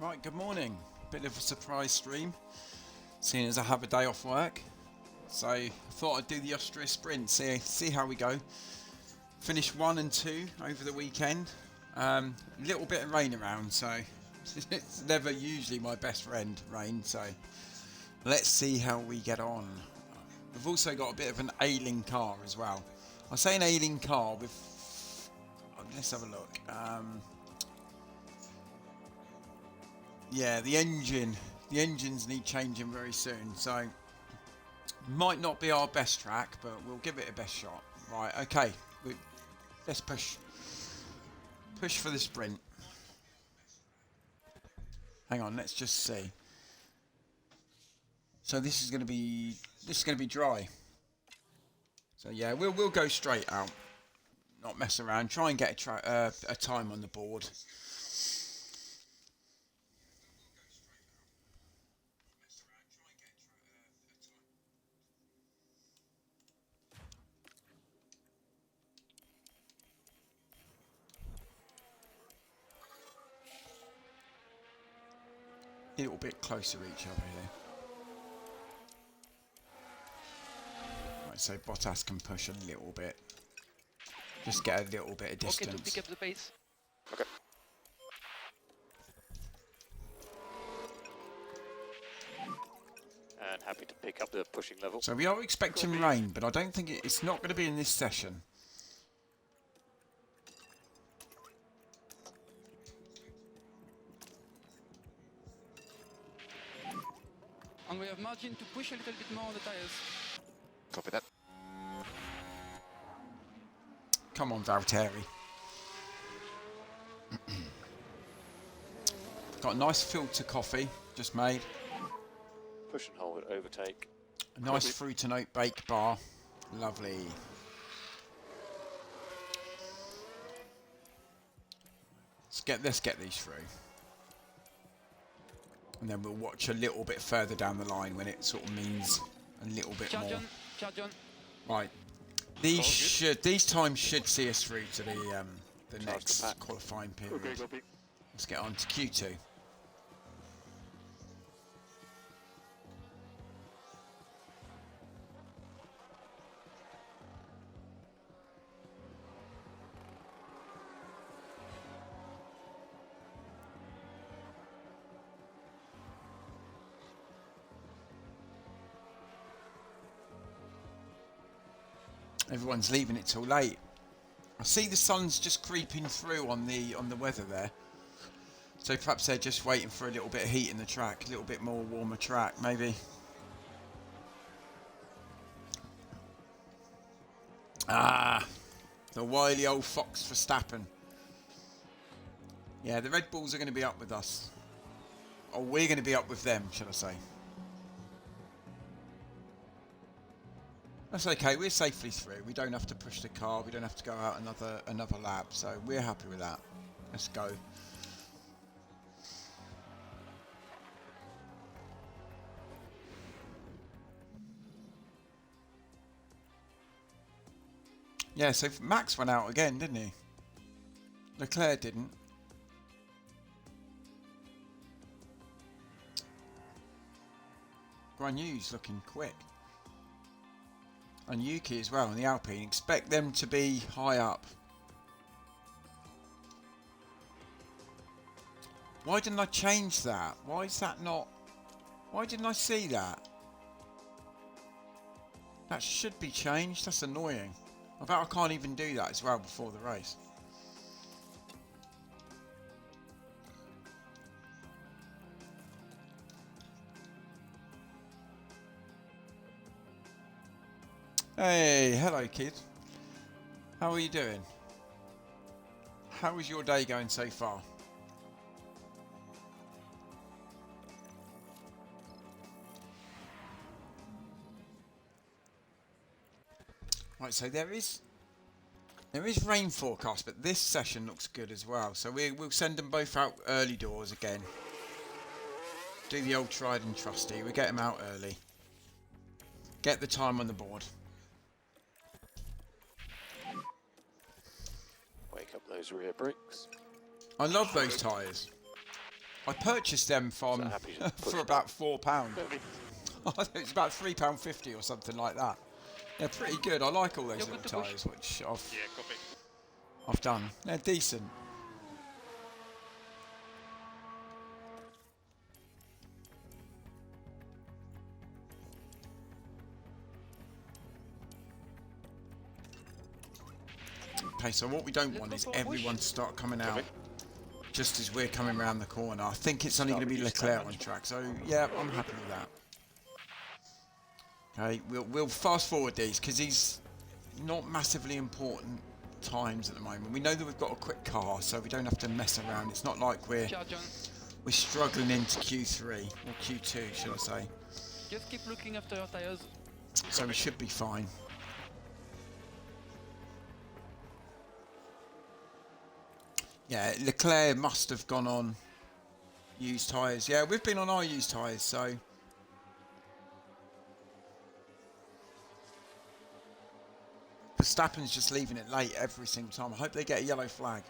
Right, good morning. Bit of a surprise stream, seeing as I have a day off work. So I thought I'd do the Austria Sprint, see how we go. Finished 1 and 2 over the weekend. Little bit of rain around, so it's never usually my best friend, rain. So let's see how we get on. We've also got a bit of an ailing car as well. I say an ailing car with. Let's have a look. Yeah, the engines need changing very soon, so might not be our best track, but we'll give it a best shot. Right, okay, let's push for the sprint. Hang on, let's just see. So this is going to be dry. So yeah, we'll go straight out, not mess around. Try and get a time on the board. A little bit closer each other here. Right, so Bottas can push a little bit. Just get a little bit of distance. Okay, to pick up the pace. Okay. And happy to pick up the pushing level. So we are expecting rain, but I don't think it's not going to be in this session. And we have margin to push a little bit more on the tires. Copy that. Come on, Valtteri. Got a nice filter coffee just made. Push and hold, overtake. A nice fruit and oat bake bar. Lovely. Let's get these through. And then we'll watch a little bit further down the line when it sort of means a little bit more. Charge on. Right. These times should see us through to the next qualifying period. Okay, copy. Let's get on to Q2. Everyone's leaving it till late. I see the sun's just creeping through on the weather there. So perhaps they're just waiting for a little bit of heat in the track, a little bit more warmer track, maybe. Ah, the wily old Fox Verstappen. Yeah, the Red Bulls are going to be up with us. Or we're going to be up with them, shall I say. That's okay, we're safely through. We don't have to push the car, we don't have to go out another lap, so we're happy with that. Let's go. Yeah, so Max went out again, didn't he? Leclerc didn't. Guan Yu's looking quick. And Yuki as well in the Alpine. Expect them to be high up. Why didn't I change that? Why is that not... Why didn't I see that? That should be changed. That's annoying. I bet I can't even do that as well before the race. Hey, hello kid. How are you doing? How is your day going so far? Right, so there is rain forecast, but this session looks good as well. So we'll send them both out early doors again. Do the old tried and trusty. We get them out early. Get the time on the board. Wake up those rear brakes. I love those tyres. I purchased them from So happy to push for about £4. Maybe. I think it's about £3.50 or something like that. They're pretty good. I like all those You're little good to push. tyres, which Yeah, copy. I've done. They're decent. Okay, so what we don't Let's want go is for a push. everyone to start coming out Copy. just as we're coming around the corner. I think it's only Start going to be reducing Leclerc on damage. track, so yeah, I'm happy with that. Okay, we'll fast forward these because these not massively important times at the moment. We know that we've got a quick car, so we don't have to mess around. It's not like we're Charge on. struggling into Q3 or Q2, should I say? Just keep looking after your tires. So we should be fine. Yeah, Leclerc must have gone on used tyres. Yeah, we've been on our used tyres, so Verstappen's just leaving it late every single time. I hope they get a yellow flag.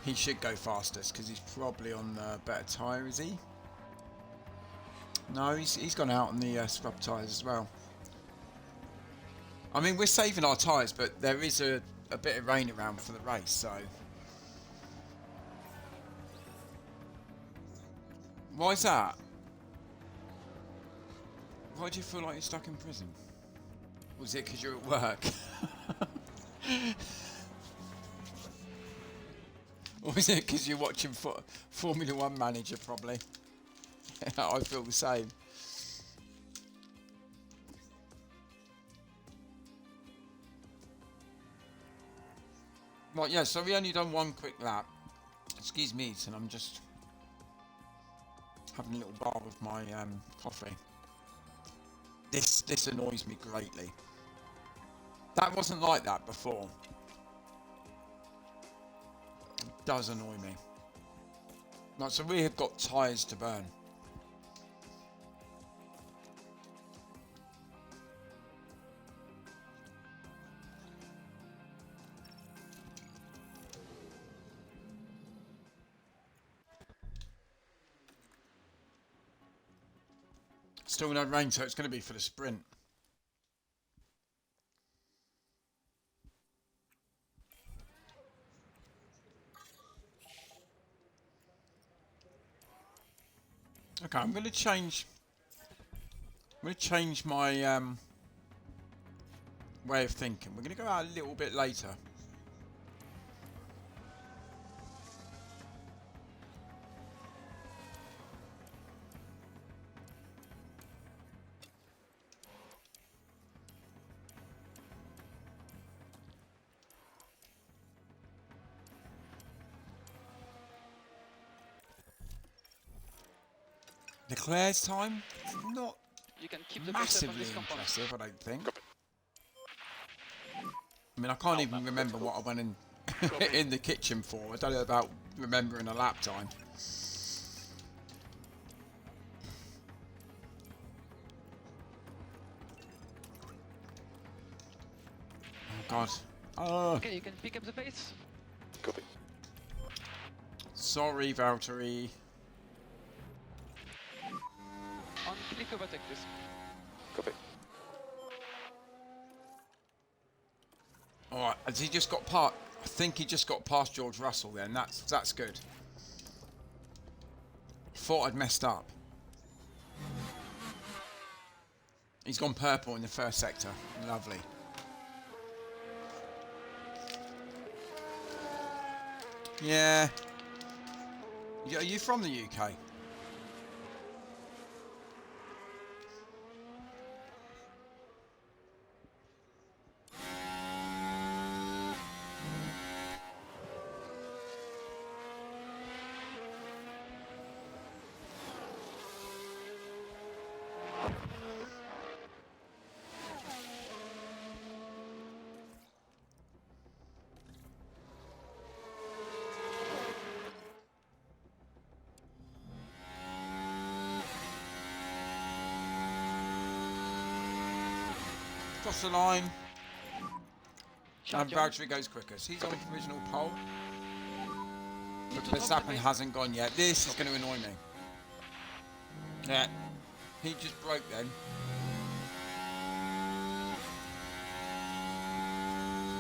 He should go fastest because he's probably on the better tyre, is he? No, he's gone out on the scrub tyres as well. I mean, we're saving our tyres, but there is a bit of rain around for the race, so... Why is that? Why do you feel like you're stuck in prison? Was it because you're at work? Or is it because you're watching Formula 1 Manager, probably? I feel the same. Right, yeah, so we only done one quick lap. Excuse me, and I'm just having a little bar with my coffee. This annoys me greatly. That wasn't like that before. It does annoy me. Right, so we have got tyres to burn. Still no rain, so it's going to be for the sprint. Okay, I'm going to change my way of thinking. We're going to go out a little bit later. Leclerc's time, not You can keep the pace up on massively this compound. impressive, I don't think. I mean, I can't even remember what I went in in the kitchen for. I don't know about remembering a lap time. Oh God. Oh, Okay, you can pick up the pace. Copy. sorry, Valtteri. On click overtake, please. Copy. All right, has he just got past? I think he just got past George Russell. Then that's good. Thought I'd messed up. He's gone purple in the first sector. Lovely. Yeah. Are you from the UK? Cross the line. And Charge on. Valtteri goes quicker. So he's on provisional pole. But to drop the Verstappen pace. hasn't gone yet. This is going to annoy me. Yeah. He just broke then.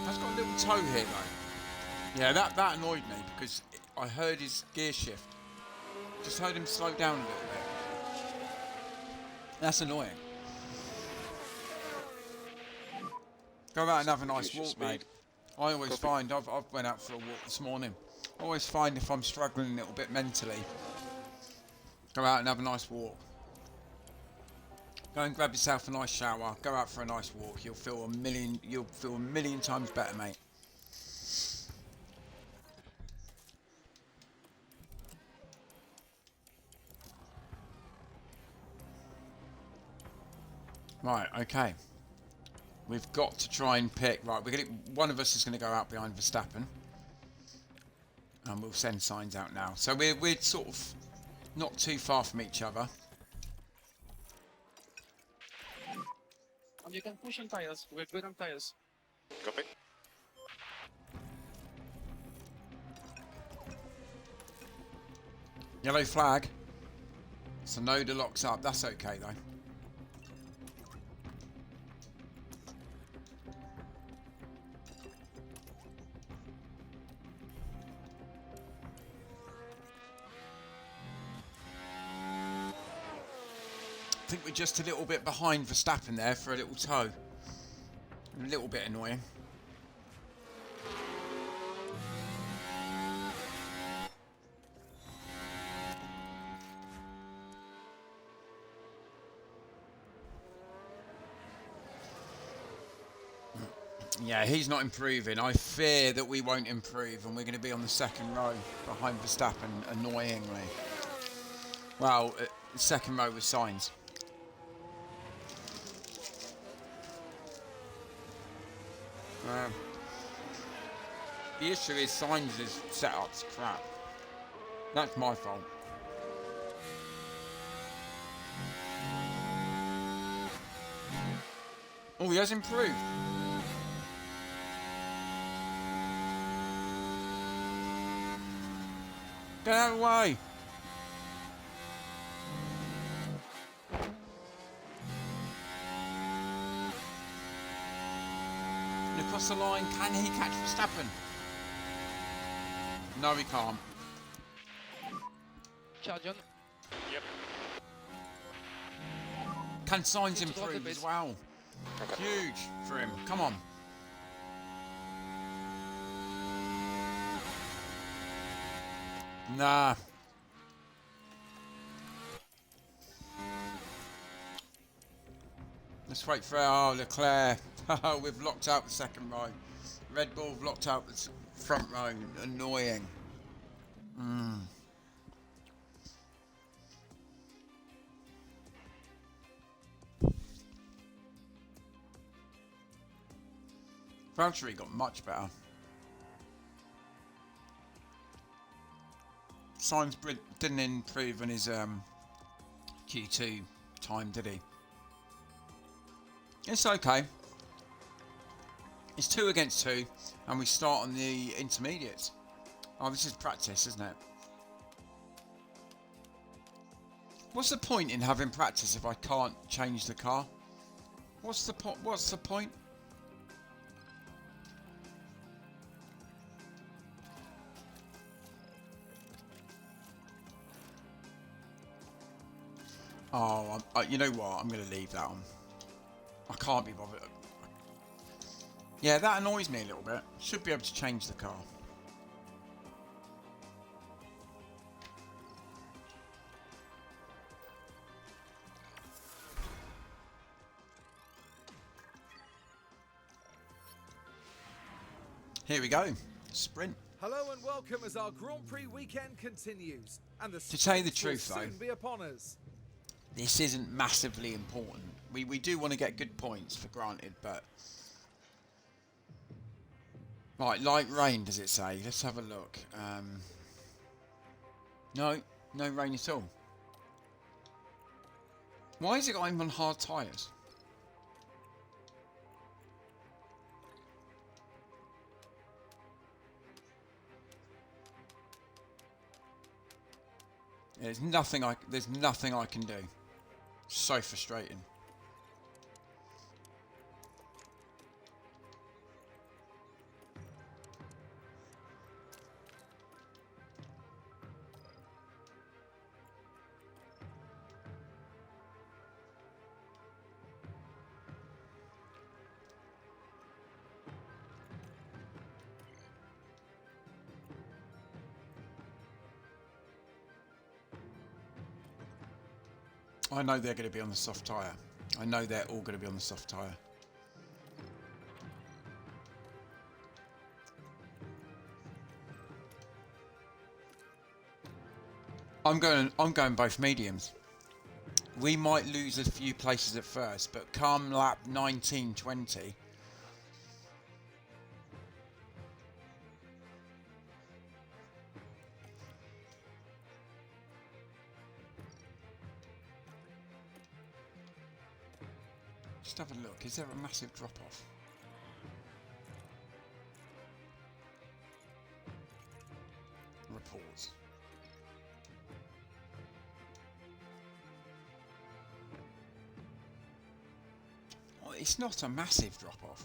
That's got a little toe here though. Yeah, that annoyed me because I heard his gear shift. Just heard him slow down a little bit. That's annoying. Go out and have a nice walk, mate. I always find, I've went out for a walk this morning. I always find if I'm struggling a little bit mentally, go out and have a nice walk. Go and grab yourself a nice shower, go out for a nice walk, you'll feel a million times better, mate. Right, okay. We've got to try and pick. Right, one of us is going to go out behind Verstappen, and we'll send signs out now. So we're sort of not too far from each other. And you can push on tires. We're good on tires. Copy. Yellow flag. So Noda locks up. That's okay though. I think we're just a little bit behind Verstappen there for a little toe. A little bit annoying. Yeah, he's not improving. I fear that we won't improve and we're going to be on the second row behind Verstappen, annoyingly. Well, second row with signs. The issue is Sainz's setup's crap. That's my fault. Oh, he has improved. Get out of the way. And across the line, can he catch Verstappen? No, he can't. Charge on. Yep. Can Sainz Need to drop the improve as pace. well? Okay. Huge for him. Come on. Nah. Let's wait for Leclerc. We've locked out the second row. Red Bull have locked out the front row. Annoying. Valtteri got much better. Sainz didn't improve on his Q2 time, did he? It's okay. It's 2 against 2, and we start on the intermediates. Oh, this is practice, isn't it? What's the point in having practice if I can't change the car? What's the point? Oh, you know what? I'm going to leave that on. I can't be bothered. Yeah, that annoys me a little bit. Should be able to change the car. Here we go. Sprint. Hello and welcome as our Grand Prix weekend continues. And the To tell you the sprint will truth, though, soon be upon us. this isn't massively important. We do want to get good points, for granted, but... Right, light rain, does it say? Let's have a look. No rain at all. Why is it I'm on hard tyres? There's nothing I can do. So frustrating. I know they're going to be on the soft tyre. I know they're all going to be on the soft tyre. I'm going both mediums. We might lose a few places at first, but come lap 19, 20, just have a look. Is there a massive drop off? Reports. Well, it's not a massive drop off.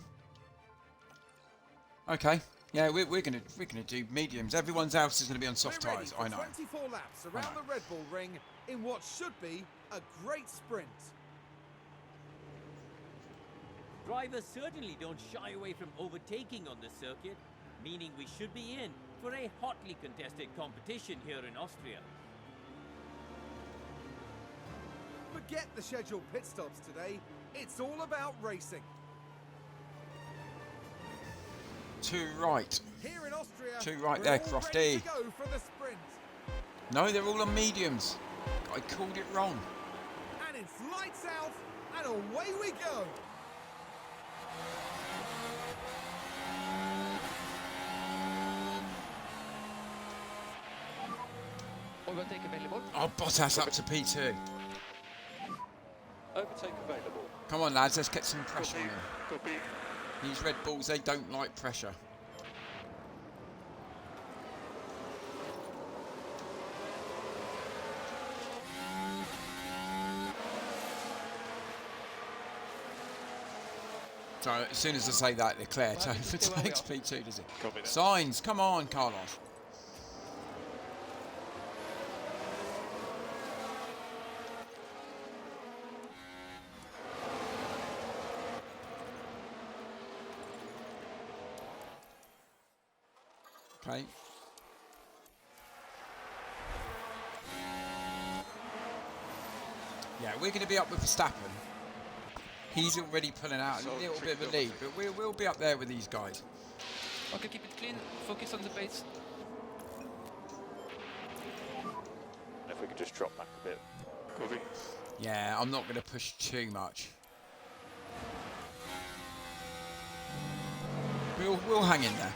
Okay. Yeah, we're gonna do mediums. Everyone's else is gonna be on soft tyres. I know. 24 laps around the Red Bull Ring in what should be a great sprint. Drivers certainly don't shy away from overtaking on the circuit, meaning we should be in for a hotly contested competition here in Austria. Forget the scheduled pit stops today. It's all about racing. Too right. Here in Austria, Too right we're there, all Crofty. ready to go for the sprint. No, they're all on mediums. I called it wrong. And it's lights out, and away we go. Overtake available. Oh, Bottas up to P2. Overtake available. Come on, lads, let's get some pressure on him. Copy. These Red Bulls, they don't like pressure. So as soon as I say that, Leclerc overtakes P2, does it? Copy that. Signs, come on, Carlos. Okay. Yeah, we're going to be up with Verstappen. He's already pulling out a little bit of a lead, but we'll be up there with these guys. Okay, keep it clean. Focus on the pace. If we could just drop back a bit. Copy. Yeah, I'm not going to push too much. We'll hang in there.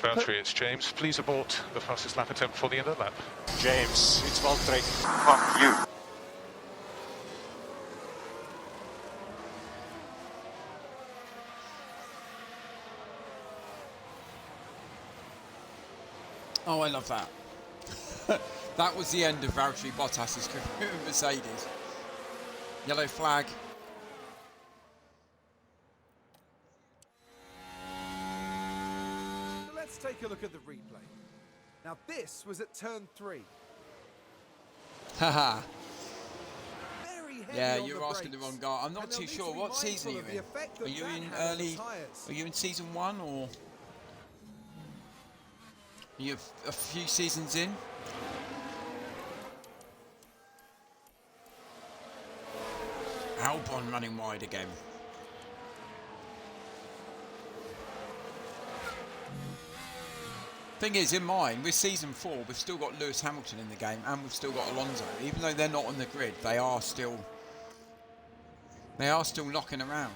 Valtteri, it's James. Please abort the fastest lap attempt for the end of the lap. James, it's Valtteri. Fuck you. Oh, I love that. That was the end of Valtteri Bottas's career in Mercedes. Yellow flag. Let's take a look at the replay. Now this was at turn 3. Haha. Very heavy Yeah, on you're asking the brakes. wrong guy. I'm not And they'll too need to sure. be What season are you mindful of the in? effect that Are you that in had on the early? tyres. Are you in season 1 or? Are you a few seasons in? Albon running wide again. Thing is, in mine, with season 4, we've still got Lewis Hamilton in the game, and we've still got Alonso. Even though they're not on the grid, they are still knocking around.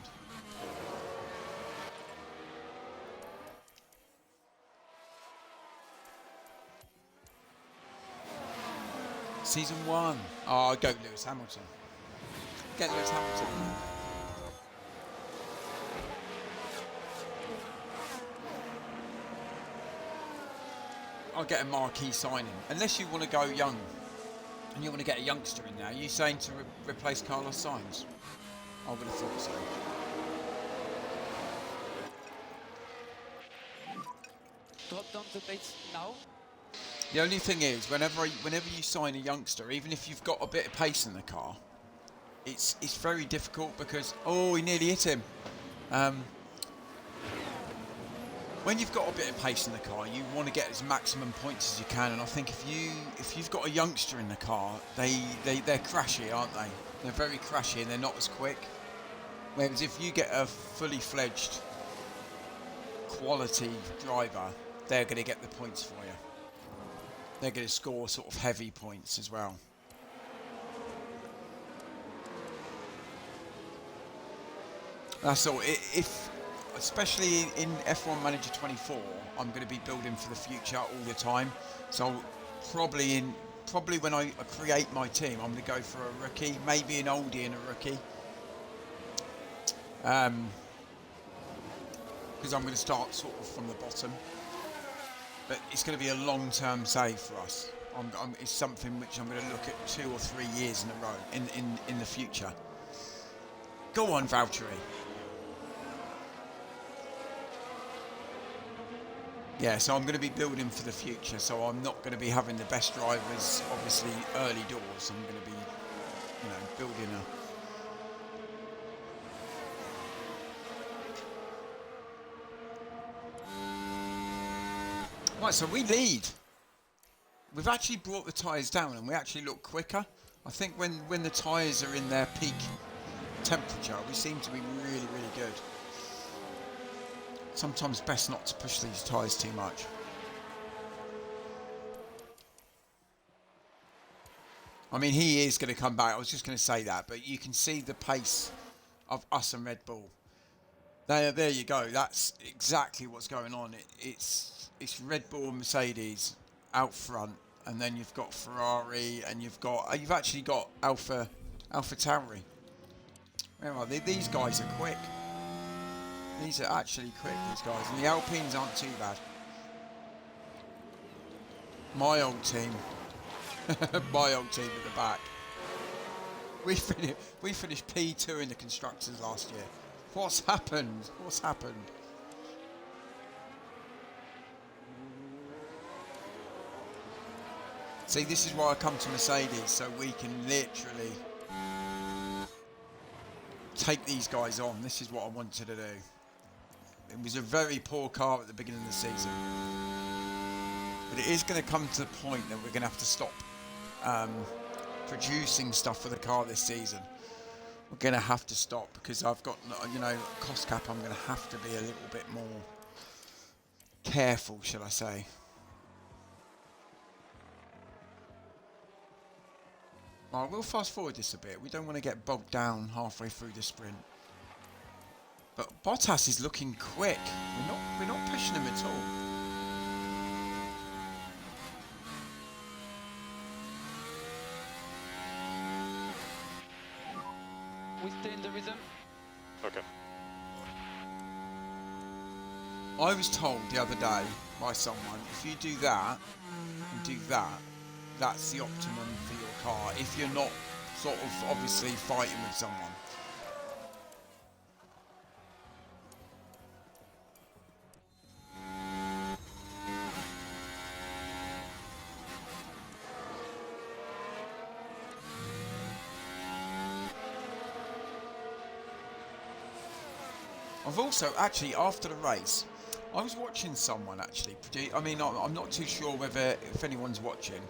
Season 1. Oh, go Lewis Hamilton. Get Lewis Hamilton. I'll get a marquee signing. Unless you want to go young and you want to get a youngster in there. Are you saying to replace Carlos Sainz? I would have thought so. Drop down the plates now. The only thing is, whenever you sign a youngster, even if you've got a bit of pace in the car, it's very difficult because he nearly hit him. When you've got a bit of pace in the car, you want to get as maximum points as you can, and I think if you've got a youngster in the car, they're crashy, aren't they? They're very crashy and they're not as quick. Whereas if you get a fully fledged quality driver, they're going to get the points for you. They're going to score sort of heavy points as well. That's all. Especially in F1 Manager 24, I'm going to be building for the future all the time. So probably when I create my team, I'm going to go for a rookie, maybe an oldie and a rookie. Because I'm going to start sort of from the bottom. But it's going to be a long-term save for us. It's something which I'm going to look at 2 or 3 years in a row in the future. Go on, Valtteri. Yeah, so I'm going to be building for the future. So I'm not going to be having the best drivers, obviously, early doors. I'm going to be, building a... Right, so we lead. We've actually brought the tyres down and we actually look quicker. I think when the tyres are in their peak temperature, we seem to be really, really good. Sometimes best not to push these tyres too much. I mean, he is going to come back. I was just going to say that, but you can see the pace of us and Red Bull. There you go. That's exactly what's going on. It's Red Bull and Mercedes out front, and then you've got Ferrari, and you've actually got Alpha Tauri. Where are they? These guys are quick. These are actually quick, these guys, and the Alpines aren't too bad. My old team, my old team at the back. We finished P2 in the constructors last year. What's happened? What's happened? See, this is why I come to Mercedes, so we can literally take these guys on. This is what I wanted to do. It was a very poor car at the beginning of the season. But it is going to come to the point that we're going to have to stop producing stuff for the car this season. We're going to have to stop because I've got, cost cap. I'm going to have to be a little bit more careful, shall I say. Right, we'll fast forward this a bit. We don't want to get bogged down halfway through the sprint. But Bottas is looking quick. We're not pushing him at all. We stay in the rhythm. Okay. I was told the other day by someone, if you do that and do that, that's the optimum for your car. If you're not sort of obviously fighting with someone. I've also, actually, after the race, I was watching someone actually, I mean, I'm not too sure if anyone's watching.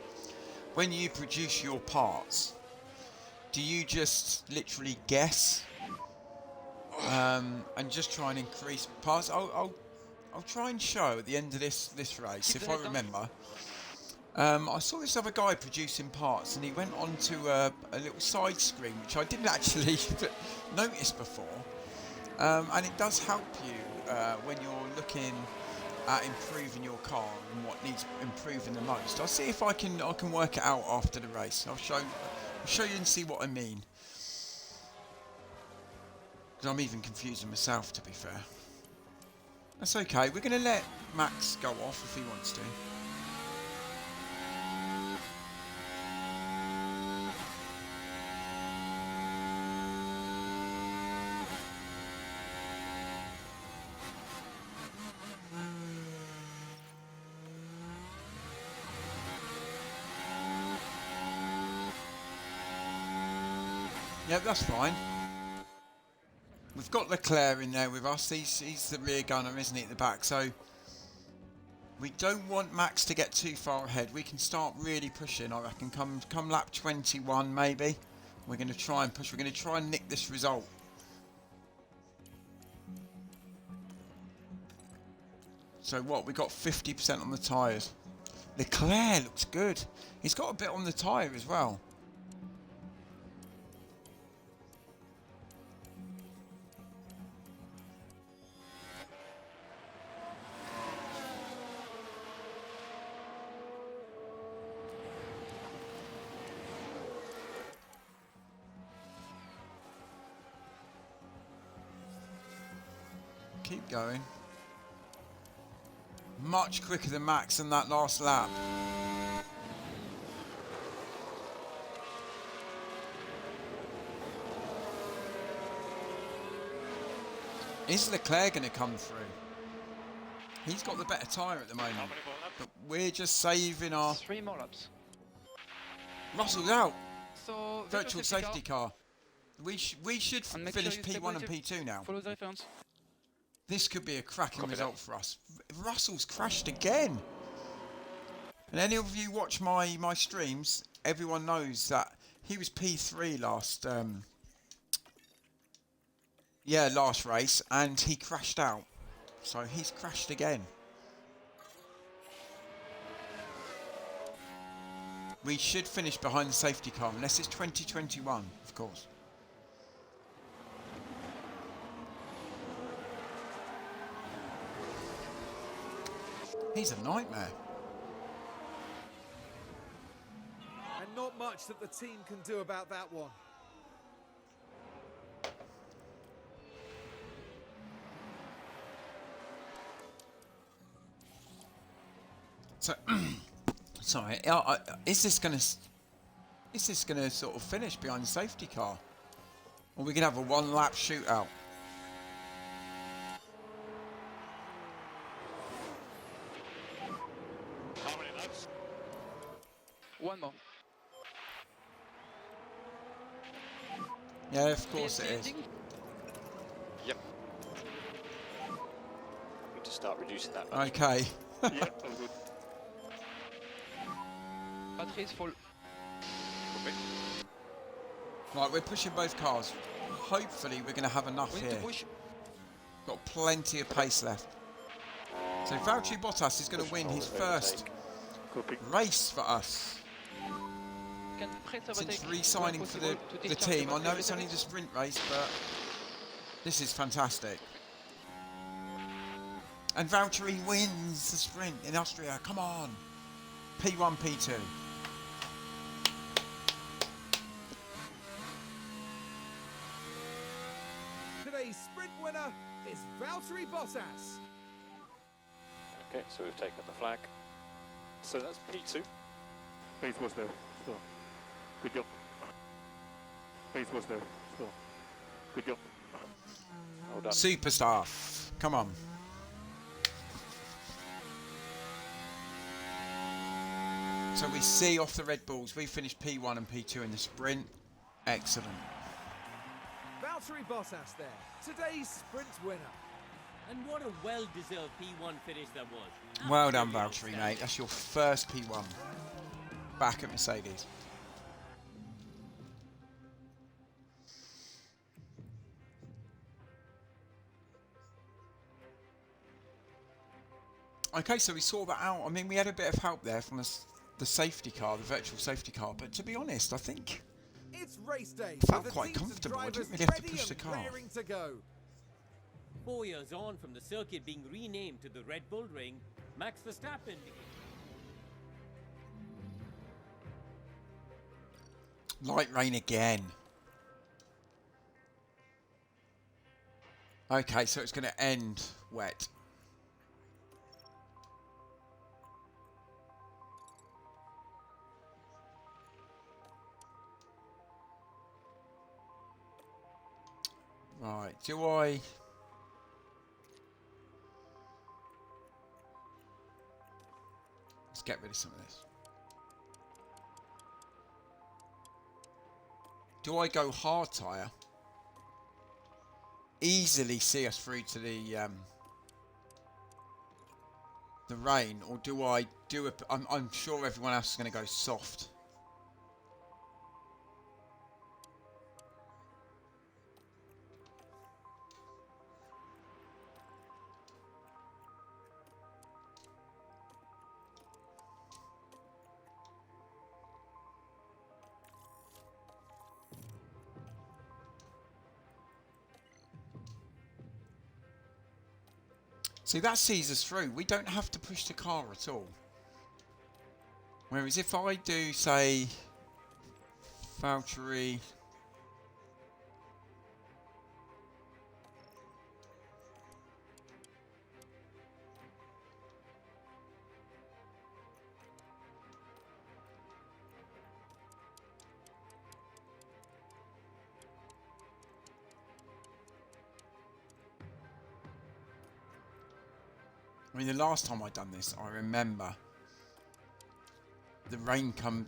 When you produce your parts, do you just literally guess and just try and increase parts? I'll try and show at the end of this race, if I remember. I saw this other guy producing parts and he went on to a little side screen, which I didn't actually notice before. And it does help you when you're looking at improving your car and what needs improving the most. I'll see if I can work it out after the race. I'll show you and see what I mean. Because I'm even confusing myself, to be fair. That's okay. We're going to let Max go off if he wants to. Yep, that's fine. We've got Leclerc in there with us. He's the rear gunner, isn't he, at the back? So we don't want Max to get too far ahead. We can start really pushing, I reckon. Come lap 21, maybe. We're going to try and push. We're going to try and nick this result. So what? We got 50% on the tyres. Leclerc looks good. He's got a bit on the tyre as well. Keep going. Much quicker than Max in that last lap. Is Leclerc going to come through? He's got the better tyre at the moment. But we're just saving our... 3 more laps. Russell's out. So Virtual safety car. We should And make finish sure you stay P1 and positive. P2 now. Follow the reference. This could be a cracking result for us. Russell's crashed again. And any of you watch my streams, everyone knows that he was P3 last last race, and he crashed out. So he's crashed again. We should finish behind the safety car, unless it's 2021, of course. He's a nightmare. And not much that the team can do about that one. So, sorry, is this gonna sort of finish behind the safety car, or we can have a one-lap shootout? How many laps? 1 more. Yeah, of course it is. Yep. Need to start reducing that. Okay. Yep, all good. Battery is full. Copy. Right, we're pushing both cars. Hopefully we're going to have enough We need here. to push. Got plenty of pace left. So Valtteri Bottas is going to win his first Copy. race for us Can press since overtake re-signing when for possible the to discharge team. I know battery it's only batteries. the sprint race, but this is fantastic. And Valtteri wins the sprint in Austria. Come on. P1, P2. Today's sprint winner is Valtteri Bottas. Okay, so we've taken up the flag. So that's P2. Pace was there. So, good job. Pace was there. So, good job. Well done. Superstar. Come on. So we see off the Red Bulls. We finished P1 and P2 in the sprint. Excellent. Valtteri Bottas there, today's sprint winner. And what a well-deserved P1 finish that was. Well done, Absolutely Valtteri, mate. outstanding. That's your first P1 back at Mercedes. Okay, so we saw that out. I mean, we had a bit of help there from the safety car, the virtual safety car. But to be honest, I think It's race day. Felt with the quite teams and comfortable. I didn't drivers really have to ready push the and car. raring to go. 4 years on from the circuit being renamed to the Red Bull Ring, Max Verstappen. light rain again. Okay, so it's going to end wet. Right, do I... Let's get rid of some of this. do I go hard tyre? Easily see us through to the rain, or do I do a... I'm sure everyone else is going to go soft. See, that sees us through. We don't have to push the car at all. Whereas if I do, say, Valtteri... I mean, the last time I done this, I remember the rain come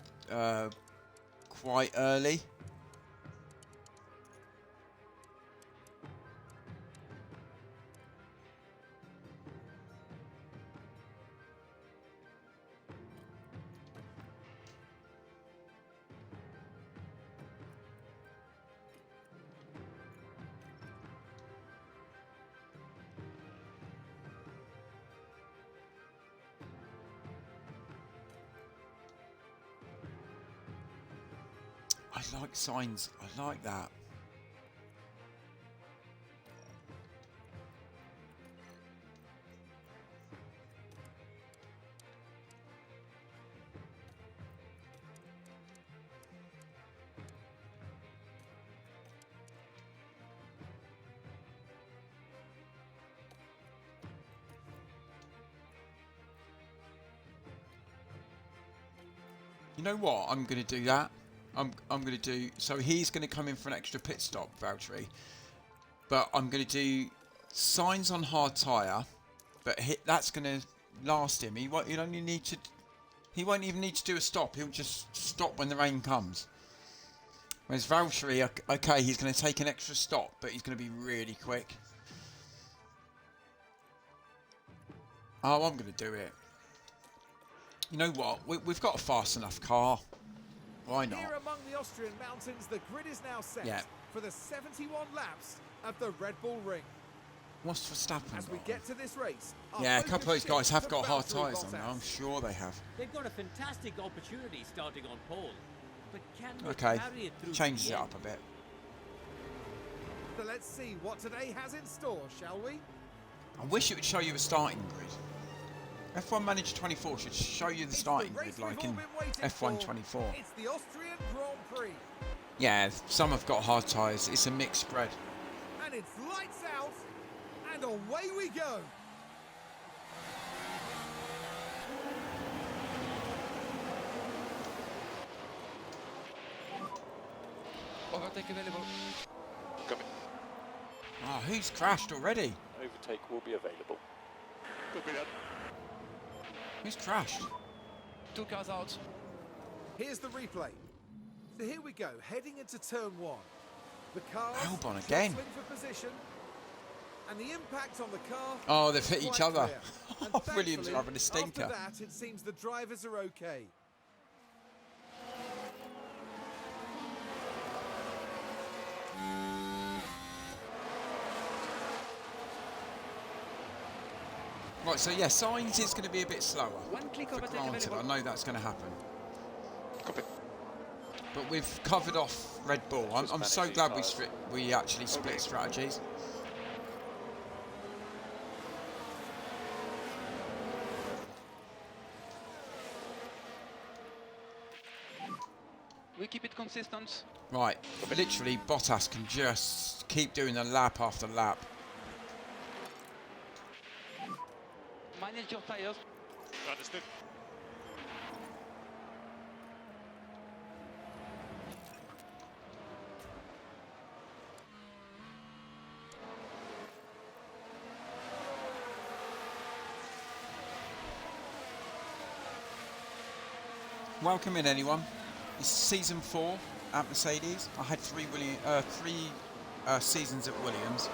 quite early. I like signs. I like that. You know what? I'm going to do that. I'm going to do... So he's going to come in for an extra pit stop, Valtteri. But I'm going to do signs on hard tyre. But that's going to last him. He won't even need to do a stop. He'll just stop when the rain comes. Whereas Valtteri, okay, he's going to take an extra stop, but he's going to be really quick. Oh, I'm going to do it. You know what? We've got a fast enough car. Why not? Here among the Austrian mountains, the grid is now set for the 71 laps of the Red Bull Ring. What's Verstappen As we get to this race, yeah, a couple of those guys have got hard tyres on now. I'm sure they have. They've got a fantastic opportunity starting on pole, but can they carry it through? Changes it up a bit. So let's see what today has in store, shall we? I wish it would show you a starting grid. F1 Manager-2023 should show you the starting grid like in F1 24. It's the Austrian Grand Prix. Yeah, some have got hard tyres. It's a mixed spread. And it's lights out, and away we go. Overtake available. Coming. Oh, who's crashed already? Overtake will be available. Copy that. Who's crashed? 2 cars out. Here's the replay. So here we go, heading into turn 1. The cars Albon again. jostling for position, and the impact on the car. Oh, they've hit is each quite other. clear. And Williams thankfully, are having a stinker. After that, it seems the drivers are okay. Right, so yeah, Sainz is going to be a bit slower. One click For overtake granted, I available. know that's going to happen. Copy. But we've covered off Red Bull. I'm so managing glad cars. we actually split strategies. We keep it consistent. Right, literally Bottas can just keep doing a lap after lap. Manage your tires. Understood. Welcome in, anyone. It's season 4. at Mercedes. I had three seasons at Williams.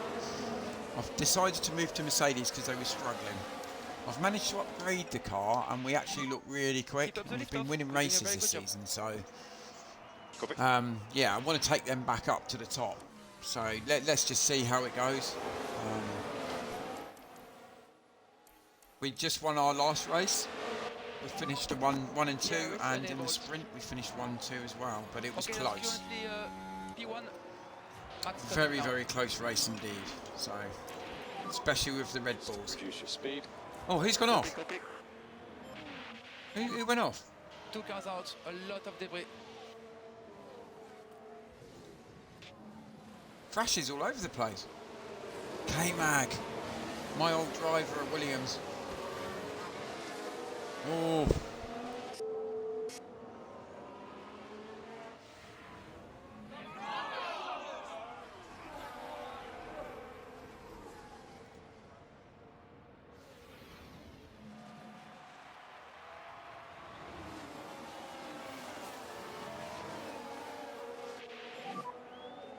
I've decided to move to Mercedes because they were struggling. I've managed to upgrade the car and we actually look really quick. And we've been winning races this season, so yeah, I want to take them back up to the top. So let's just see how it goes. We just won our last race. We finished a 1 and 2, and in the sprint we finished 1-2 as well, but it was close. Very, very close race indeed. So, especially with the Red Bulls. Reduce your speed. Oh, who's gone off? Who went off? 2 cars out, a lot of debris. Crashes all over the place. K-Mag, my old driver at Williams. Oh.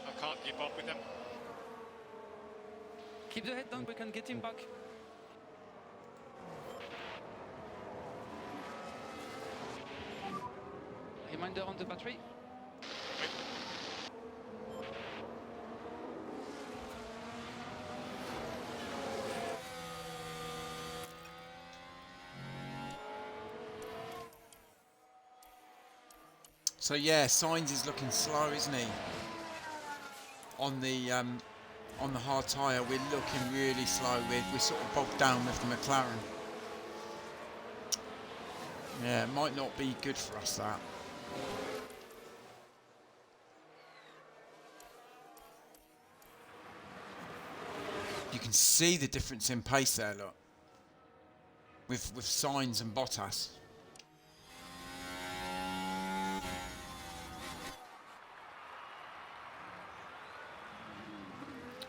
I can't keep up with them. Keep the head down, we can get him back. Reminder on the battery. So yeah, Sainz is looking slow, isn't he? On the hard tyre, we're looking really slow. We're sort of bogged down with the McLaren. Yeah, it might not be good for us, that. You can see the difference in pace there, look. With Sainz and Bottas.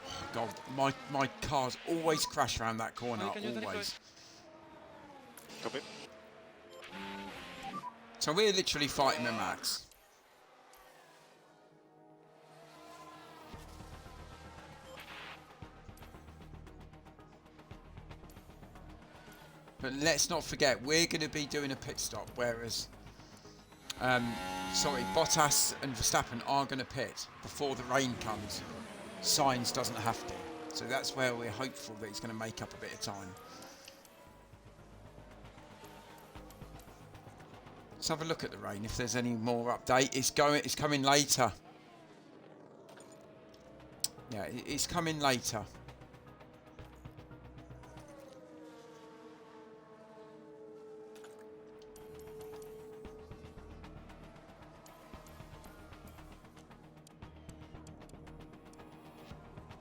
Oh, God, my cars always crash around that corner, always. Copy. So we're literally fighting with Max. But let's not forget, we're going to be doing a pit stop, whereas, Bottas and Verstappen are going to pit before the rain comes. Sainz doesn't have to. So that's where we're hopeful that he's going to make up a bit of time. Let's have a look at the rain, if there's any more update. It's coming later. Yeah, it's coming later.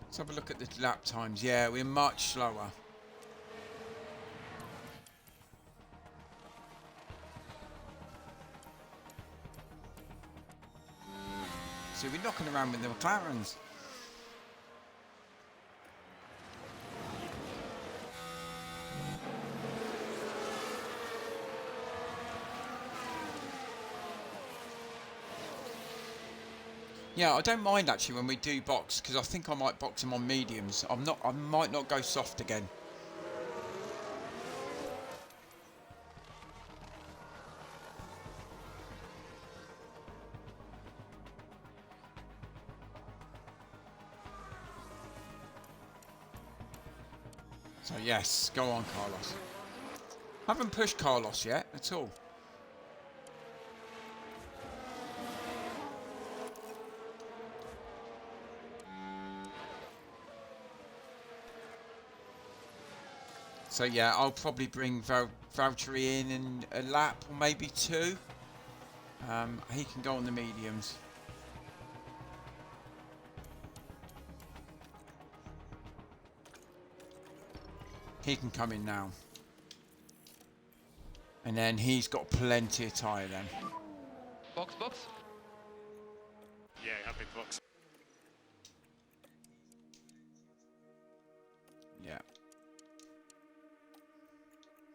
Let's have a look at the lap times. Yeah, we're much slower. So we're knocking around with the McLarens. Yeah, I don't mind actually when we do box, because I think I might box them on mediums. I might not go soft again. So yes, go on, Carlos. Haven't pushed Carlos yet at all. So yeah, I'll probably bring Valtteri in a lap or maybe 2. He can go on the mediums. He can come in now. And then he's got plenty of tyre then. Box. Yeah, happy box. Yeah.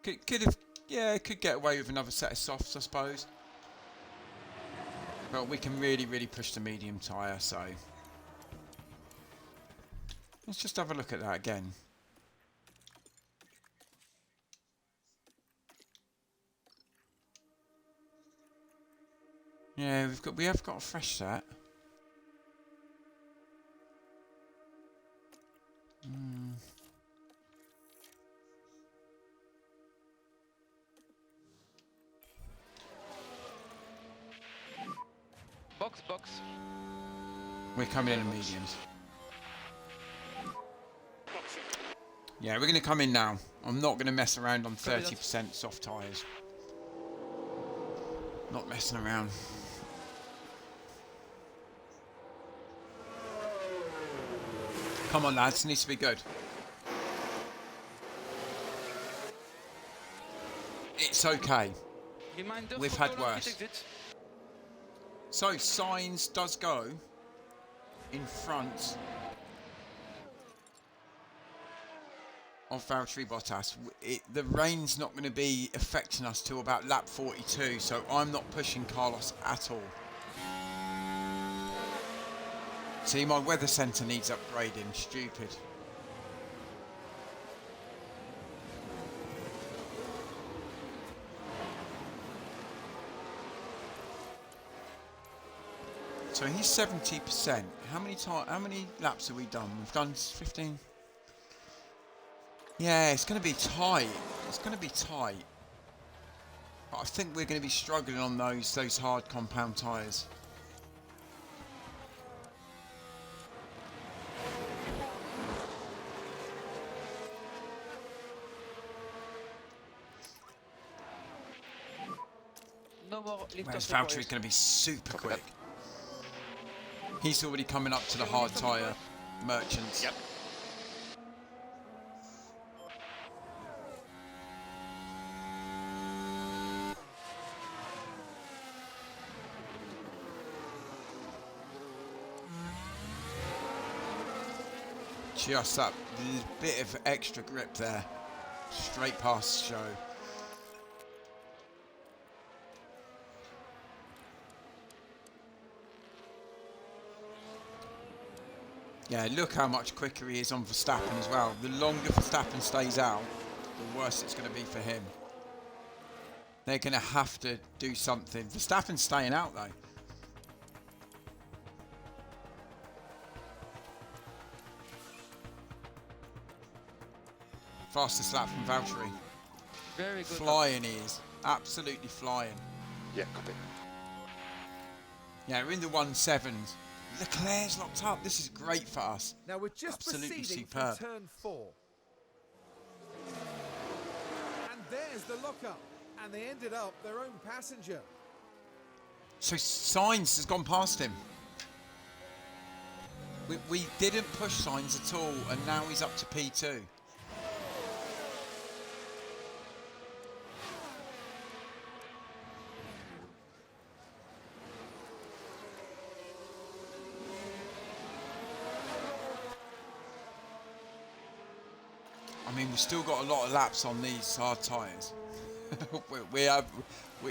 Could have, yeah, could get away with another set of softs, I suppose. But we can really, really push the medium tyre, so let's just have a look at that again. Yeah, we have got a fresh set. Box. We're coming in mediums. Yeah, we're going to come in now. I'm not going to mess around on 30% soft tyres. Not messing around. Come on, lads. It needs to be good. It's okay. Reminder We've for had Poland, worse. pit exit. So, Sainz does go in front of Valtteri Bottas. The rain's not going to be affecting us till about lap 42, so I'm not pushing Carlos at all. See, my weather centre needs upgrading. Stupid. So he's 70%. How many laps have we done? We've done 15. Yeah, it's going to be tight. It's going to be tight. But I think we're going to be struggling on those hard compound tyres. No more lift Whereas off the Valtteri's boys. going to be super quick. He's already coming up to the hard tyre merchants. Yep. Just that bit of extra grip there. Straight past show. Yeah, look how much quicker he is on Verstappen as well. The longer Verstappen stays out, the worse it's going to be for him. They're going to have to do something. Verstappen's staying out though. Fastest lap from Valtteri. Very good. Flying he is. Absolutely flying. Yeah, copy. Yeah, we're in the 1.7s. Leclerc's locked up. This is great for us. Now we're just Absolutely proceeding superb. from turn 4. And there's the lockup. And they ended up their own passenger. So Sainz has gone past him. We didn't push Sainz at all, and now he's up to P2. I mean, we've still got a lot of laps on these hard tyres.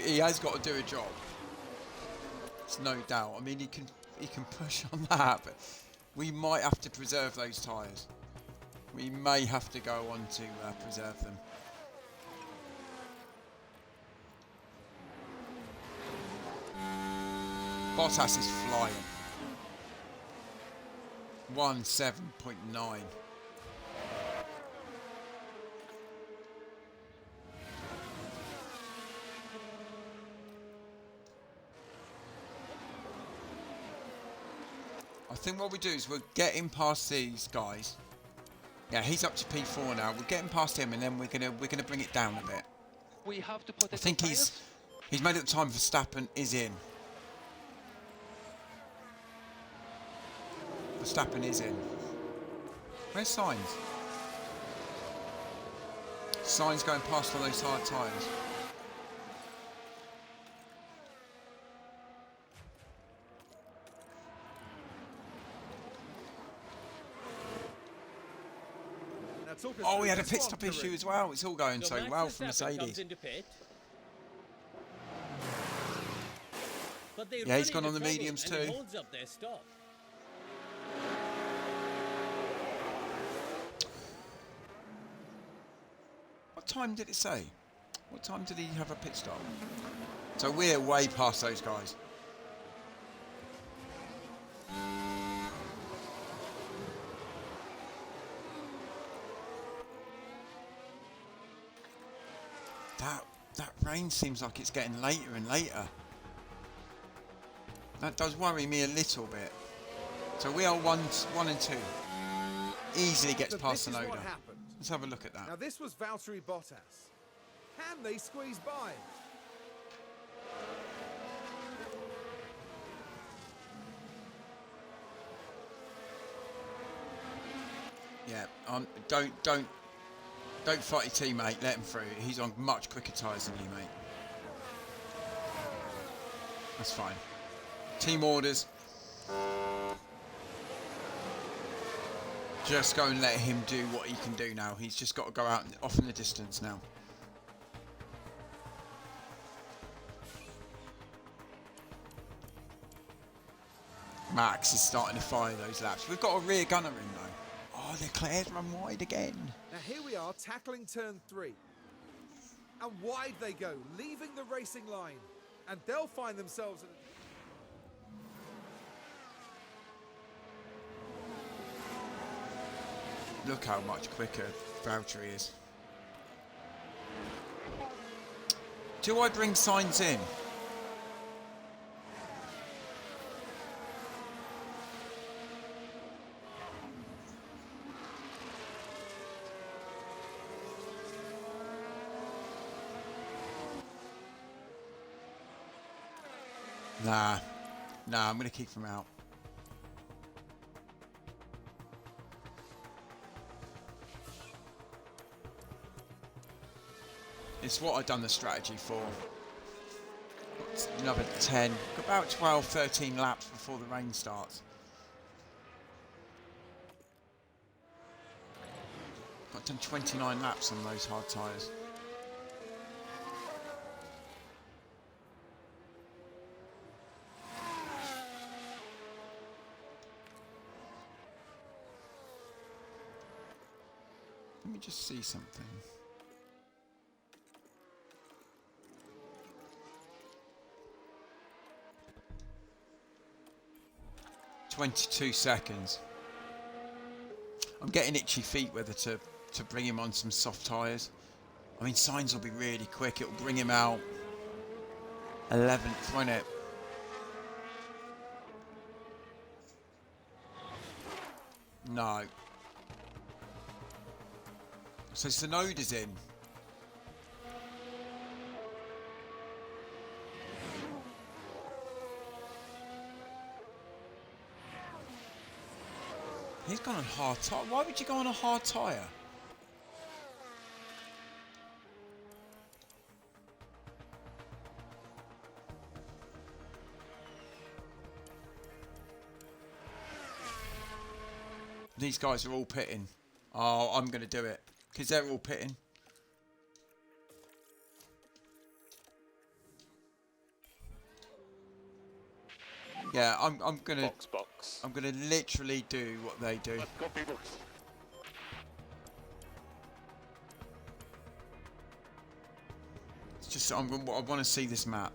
He has got to do a job. It's no doubt. I mean, he can push on that, but we might have to preserve those tyres. We may have to go on to preserve them. Bottas is flying. 1.7.9. I think what we do is we're getting past these guys. Yeah, he's up to P4 now. We're getting past him, and then we're gonna bring it down a bit. We have to I protect think the he's tires. made it the time Verstappen is in. Verstappen is in. Where's Sainz? Sainz going past on those hard tyres. Now talk us Oh, through we had a this pit one, stop issue Karim. as well. It's all going so Max well for Verstappen comes Mercedes. into pit. but they Yeah, he's run gone on into the trouble mediums and it too. holds up their stop. What time did it say? What time did he have a pit stop? So we're way past those guys. That rain seems like it's getting later and later. That does worry me a little bit. So we are one and two. Easily gets So past this is Sonoda. what happened. Let's have a look at that. Now this was Valtteri Bottas. Can they squeeze by? Yeah, don't fight your teammate. Let him through. He's on much quicker tyres than you, mate. That's fine. Team orders. Just go and let him do what he can do now. He's just got to go out and off in the distance now. Max is starting to fire those laps. We've got a rear gunner in though. Oh, Leclerc's run wide again. Now here we are tackling turn 3. And wide they go, leaving the racing line. And they'll find themselves... Look how much quicker Valtteri is. Do I bring signs in? Nah, I'm going to keep him out. It's what I've done the strategy for. It's another 10, about 12, 13 laps before the rain starts. I've done 29 laps on those hard tyres. Let me just see something. "22 seconds. I'm getting itchy feet whether to bring him on some soft tyres. I mean, Sainz will be really quick. It'll bring him out 11th, won't it? No. So Sonoda's in. He's gone on hard tyre. Why would you go on a hard tyre? These guys are all pitting. Oh, I'm going to do it. Because they're all pitting. Yeah, I'm gonna Box. I'm gonna literally do what they do. Let's go, people. It's just I want to see this map.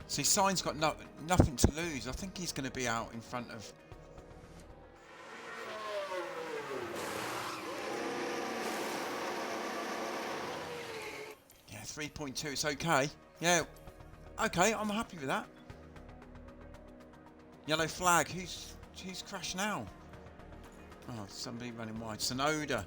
See, Sainz got nothing to lose. I think he's going to be out in front of. Yeah, 3.2. It's okay. Yeah, okay. I'm happy with that. Yellow flag. Who's crashed now? Oh, somebody running wide. Sonoda.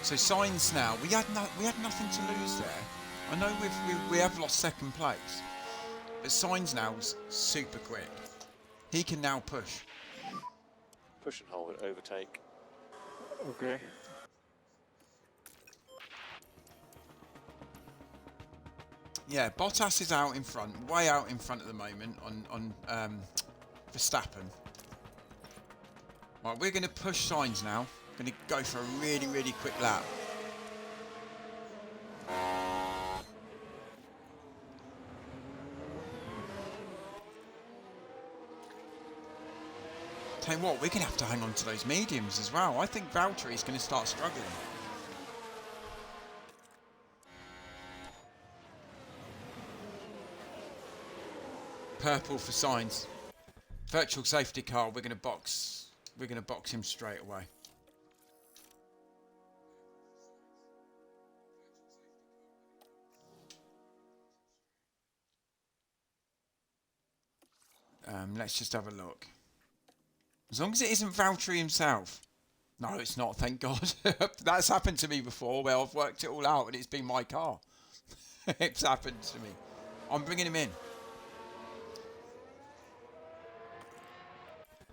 So Sainz now. We had nothing to lose there. I know we have lost second place, but Sainz now's super quick. He can now push. Push and hold, overtake. Okay. Yeah, Bottas is out in front, way out in front at the moment on Verstappen. Right, we're going to push Sainz now. Going to go for a really quick lap. tell you what, we're going to have to hang on to those mediums as well. I think Valtteri's going to start struggling. Purple for Sainz. Virtual safety car, we're going to box him straight away. Let's just have a look. As long as it isn't Valtteri himself. No, it's not, thank God. That's happened to me before, where I've worked it all out and it's been my car. It's happened to me. I'm bringing him in.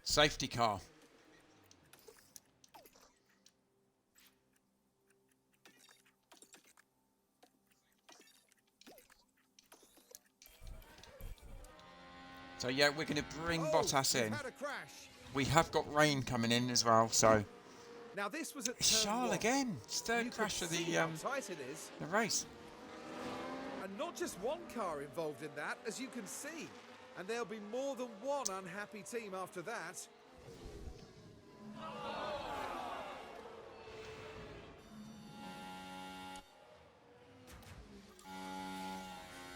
Safety car. So yeah, we're going to bring Bottas in. We have got rain coming in as well, so... Now this was at It's turn Charles one. again. It's third crash of the tight it is. race. And not just one car involved in that, as you can see. And there'll be more than one unhappy team after that.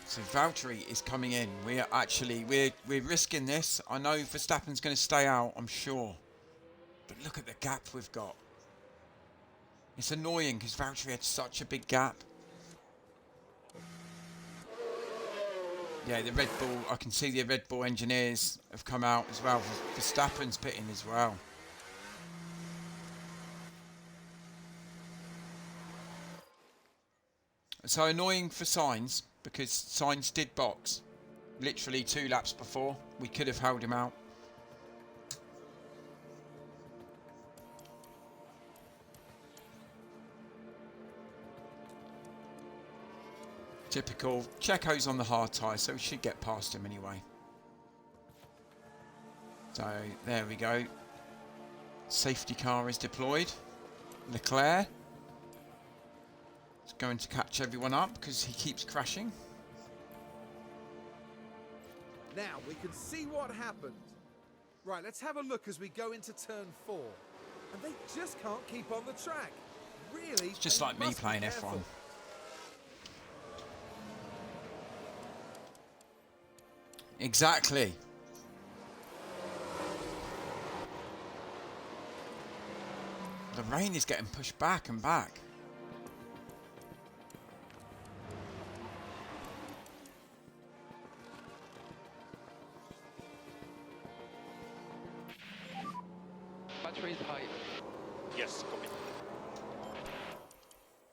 So Valtteri is coming in. We are actually we're risking this. I know Verstappen's going to stay out, I'm sure. But look at the gap we've got. It's annoying because Valtteri had such a big gap. Yeah, the Red Bull, I can see the Red Bull engineers have come out as well. Verstappen's pitting as well. So annoying for Sainz, because Sainz did box literally 2 laps before. We could have held him out. Typical. Checo's on the hard tyre, so we should get past him anyway. So there we go. Safety car is deployed. Leclerc is going to catch everyone up because he keeps crashing. Now we can see what happened. Right, let's have a look as we go into turn 4. And they just can't keep on the track. Really, It's just they like me must be playing careful. F1. Exactly. The rain is getting pushed back and back. Battery is high. Yes, copy.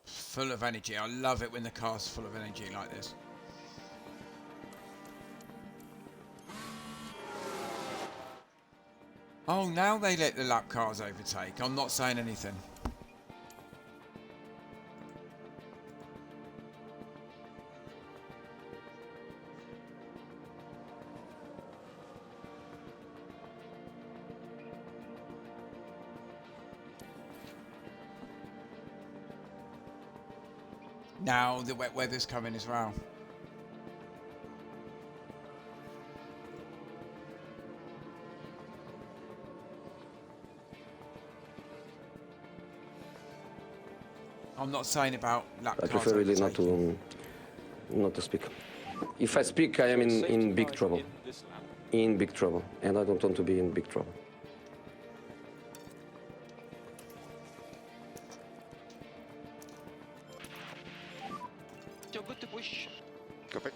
Full of energy. I love it when the car's full of energy like this. Oh, now they let the lap cars overtake. I'm not saying anything. Now the wet weather's coming as well. I'm not saying about lap I cars prefer really overtaking. not to speak. If I speak, I am in big trouble. In this lap. In big trouble, and I don't want to be in big trouble. You're good to push. Copy.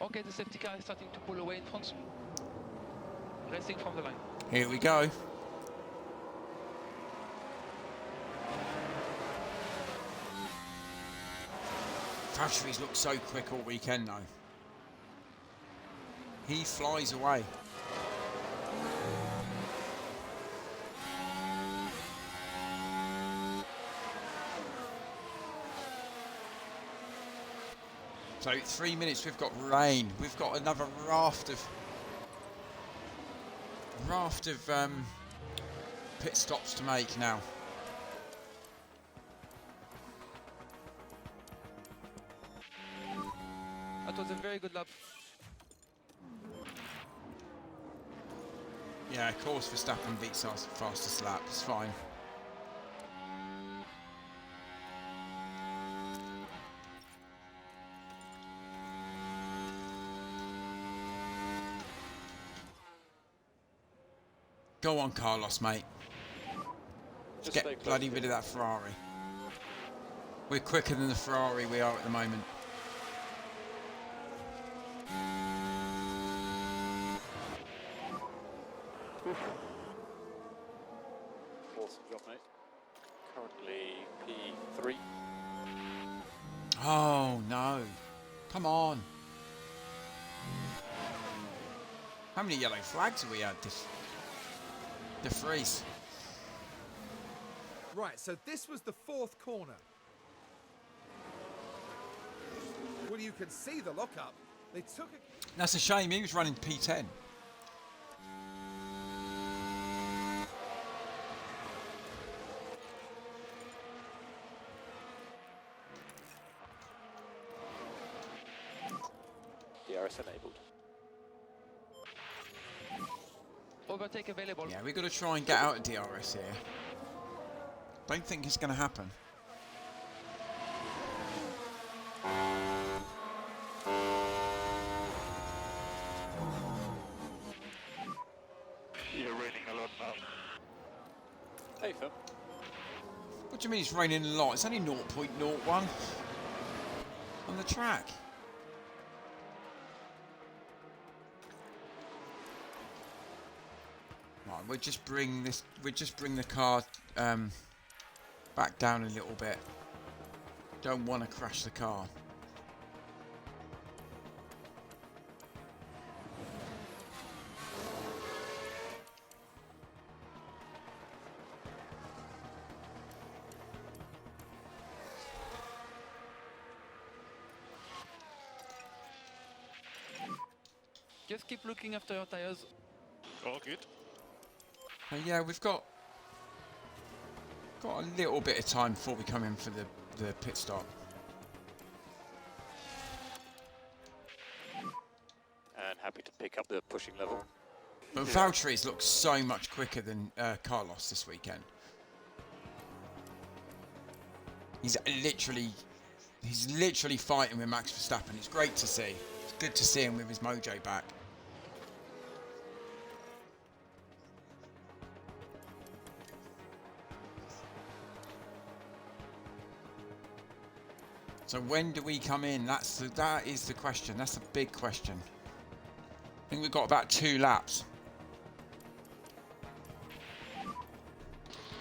Okay, the safety car is starting to pull away in front. Racing from the line. Here we go. Valtteri's looked so quick all weekend though. He flies away. So 3 minutes, we've got rain. We've got another raft of pit stops to make now. That was a very good lap. Yeah, of course Verstappen beats our fastest lap. It's fine. Go on, Carlos, mate. Just get bloody rid of that Ferrari. We're quicker than the Ferrari we are at the moment. Awesome job, mate. Currently P3. Oh, no. Come on. How many yellow flags have we had this? The freeze. Right, so this was the fourth corner. Well, you can see the lockup. They took a... That's a shame. He was running P10. DRS enabled. Overtake available. Yeah, we've got to try and get out of DRS here. Don't think it's going to happen. You're raining a lot now. Hey, Phil. What do you mean it's raining a lot? It's only 0.01 on the track. Right, we'll just bring the car back down a little bit. Don't want to crash the car. Just keep looking after your tires. All good. Yeah, we've got a little bit of time before we come in for the pit stop. And happy to pick up the pushing level. But Valtteri's looks so much quicker than Carlos this weekend. He's literally fighting with Max Verstappen. It's great to see. It's good to see him with his mojo back. So when do we come in? That is the question. That's the big question. I think we've got about 2 laps.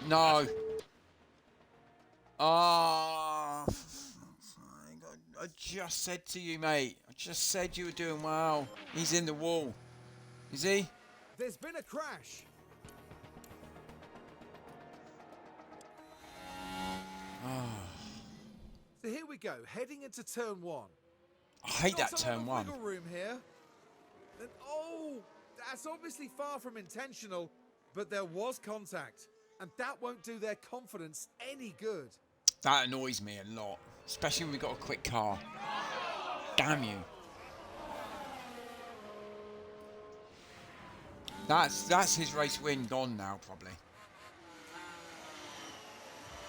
No. Oh, I just said to you, mate. I just said you were doing well. He's in the wall. Is he? There's been a crash. So here we go, heading into turn 1. I hate that Not a turn lot 1. of wiggle room here. And oh, that's obviously far from intentional, but there was contact, and that won't do their confidence any good. That annoys me a lot, especially when we've got a quick car. Damn you. That's his race win gone now, probably.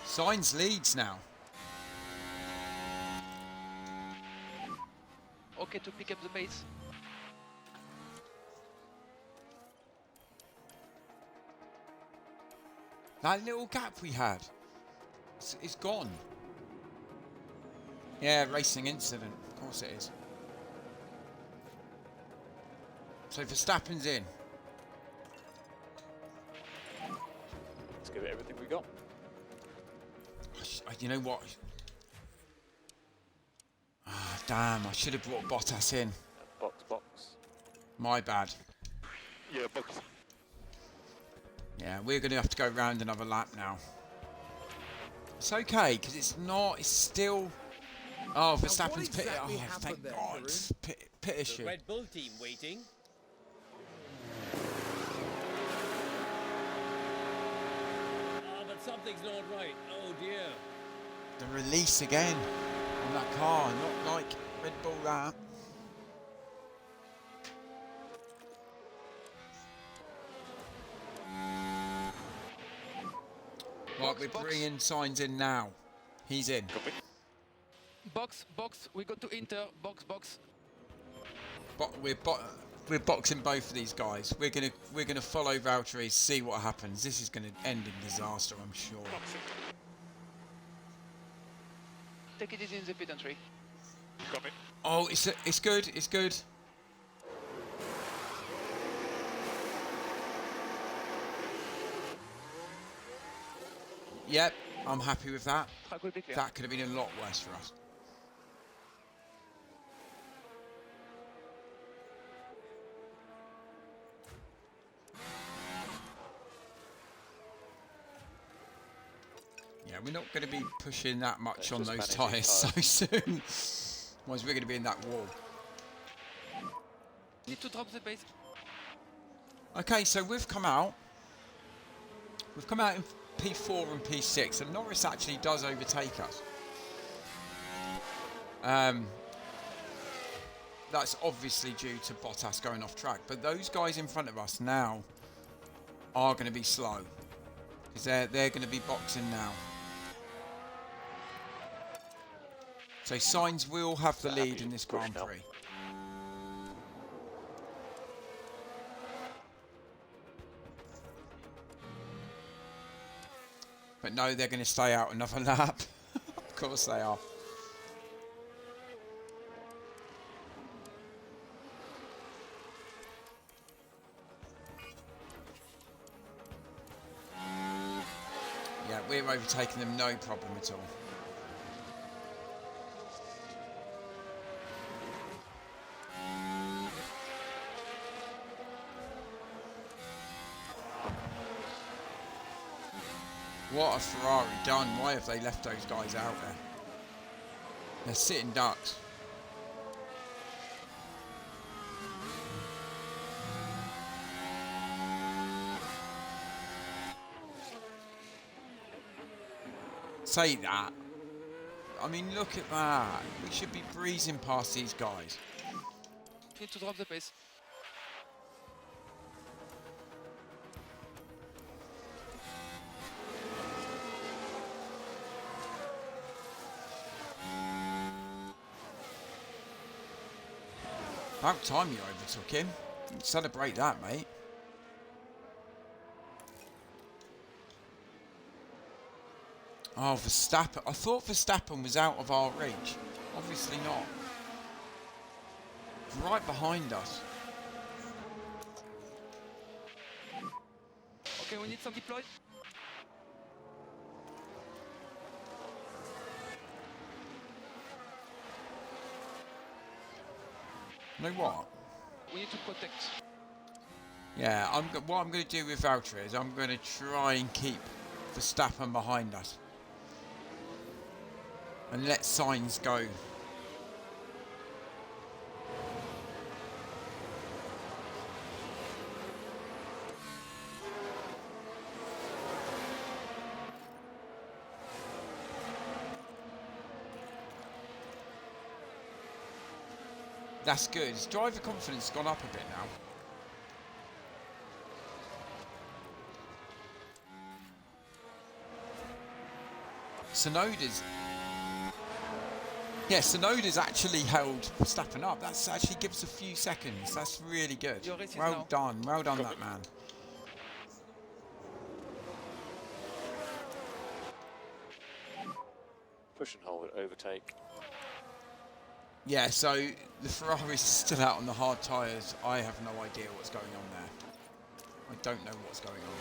Sainz leads now. Okay, to pick up the pace. That little gap we had, it's gone. Yeah, racing incident. Of course it is. So Verstappen's in. Let's give it everything we got. You know what? Ah, damn, I should have brought Bottas in. Box. My bad. Yeah, box. Yeah, we're going to have to go round another lap now. It's okay, because it's still... Oh, Verstappen's pit... exactly Oh, happened thank there, God. Karun? Pit The issue. Red Bull team waiting. Ah, but something's not right. Oh dear. The release again on that car, not like Red Bull that. Right, Box, we're box. bringing Signs in now. He's in. Copy. Box, box. We got to enter. Box, box. We're boxing both of these guys. We're gonna follow Valtteri, see what happens. This is gonna end in disaster, I'm sure. Take it easy in the pit entry. Copy. Oh, it's good. It's good. Yep, I'm happy with that. Track will be clear. That could have been a lot worse for us. Yeah, we're not going to be pushing that much on those Just managing tyres so soon. Otherwise we're going to be in that wall. Need to drop the pace. Okay, so we've come out. We've come out in P4 and P6, and Norris actually does overtake us. That's obviously due to Bottas going off track, but those guys in front of us now are going to be slow because they're going to be boxing now. So Sainz will have the lead in this Grand Prix. But no, they're going to stay out another lap. Of course they are. Yeah, we're overtaking them, no problem at all. What have Ferrari done? Why have they left those guys out there? They're sitting ducks. Say that. I mean, look at that. We should be breezing past these guys. Need to drop the pace. About time you overtook him. Celebrate that, mate. Oh, Verstappen. I thought Verstappen was out of our reach. Obviously not. Right behind us. Okay, we need some deploy. You know what? We need to protect. Yeah, what I'm going to do with Valtteri is I'm going to try and keep Verstappen behind us. And let Sainz go. That's good. His driver confidence has gone up a bit now. Sonoda's actually held Verstappen up. That's actually gives a few seconds. That's really good. Your race is Well now. done. Well done, that man. Push and hold, overtake. Yeah, so the Ferrari's still out on the hard tyres. I have no idea what's going on there. I don't know what's going on.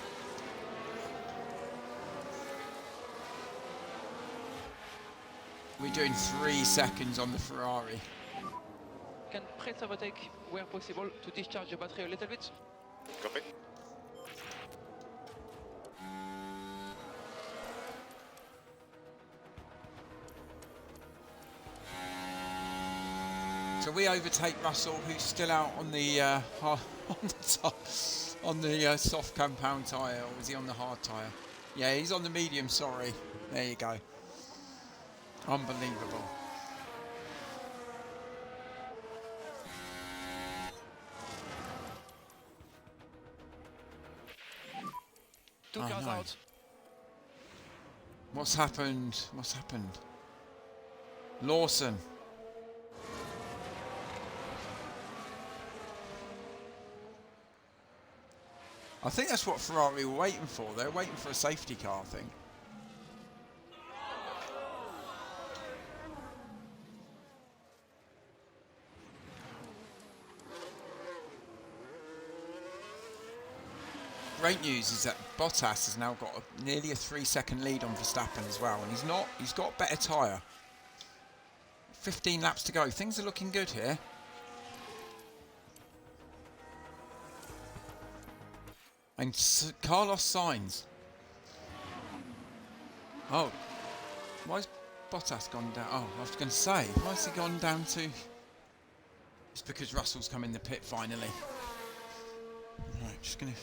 We're doing 3 seconds on the Ferrari. Can press overtake where possible to discharge the battery a little bit. Copy. So we overtake Russell, who's still out on the soft compound tyre, or is he on the hard tyre? Yeah, he's on the medium. Sorry. There you go. Unbelievable. Two Oh, cars no. out. What's happened? What's happened? Lawson. I think that's what Ferrari were waiting for. They're waiting for a safety car, I think. Great news is that Bottas has now got nearly a 3-second lead on Verstappen as well, and he's got a better tyre. 15 laps to go. Things are looking good here. And Carlos Sainz. Oh, why's Bottas gone down? Oh, I was going to say, why's he gone down to? It's because Russell's come in the pit finally. Right, just going to.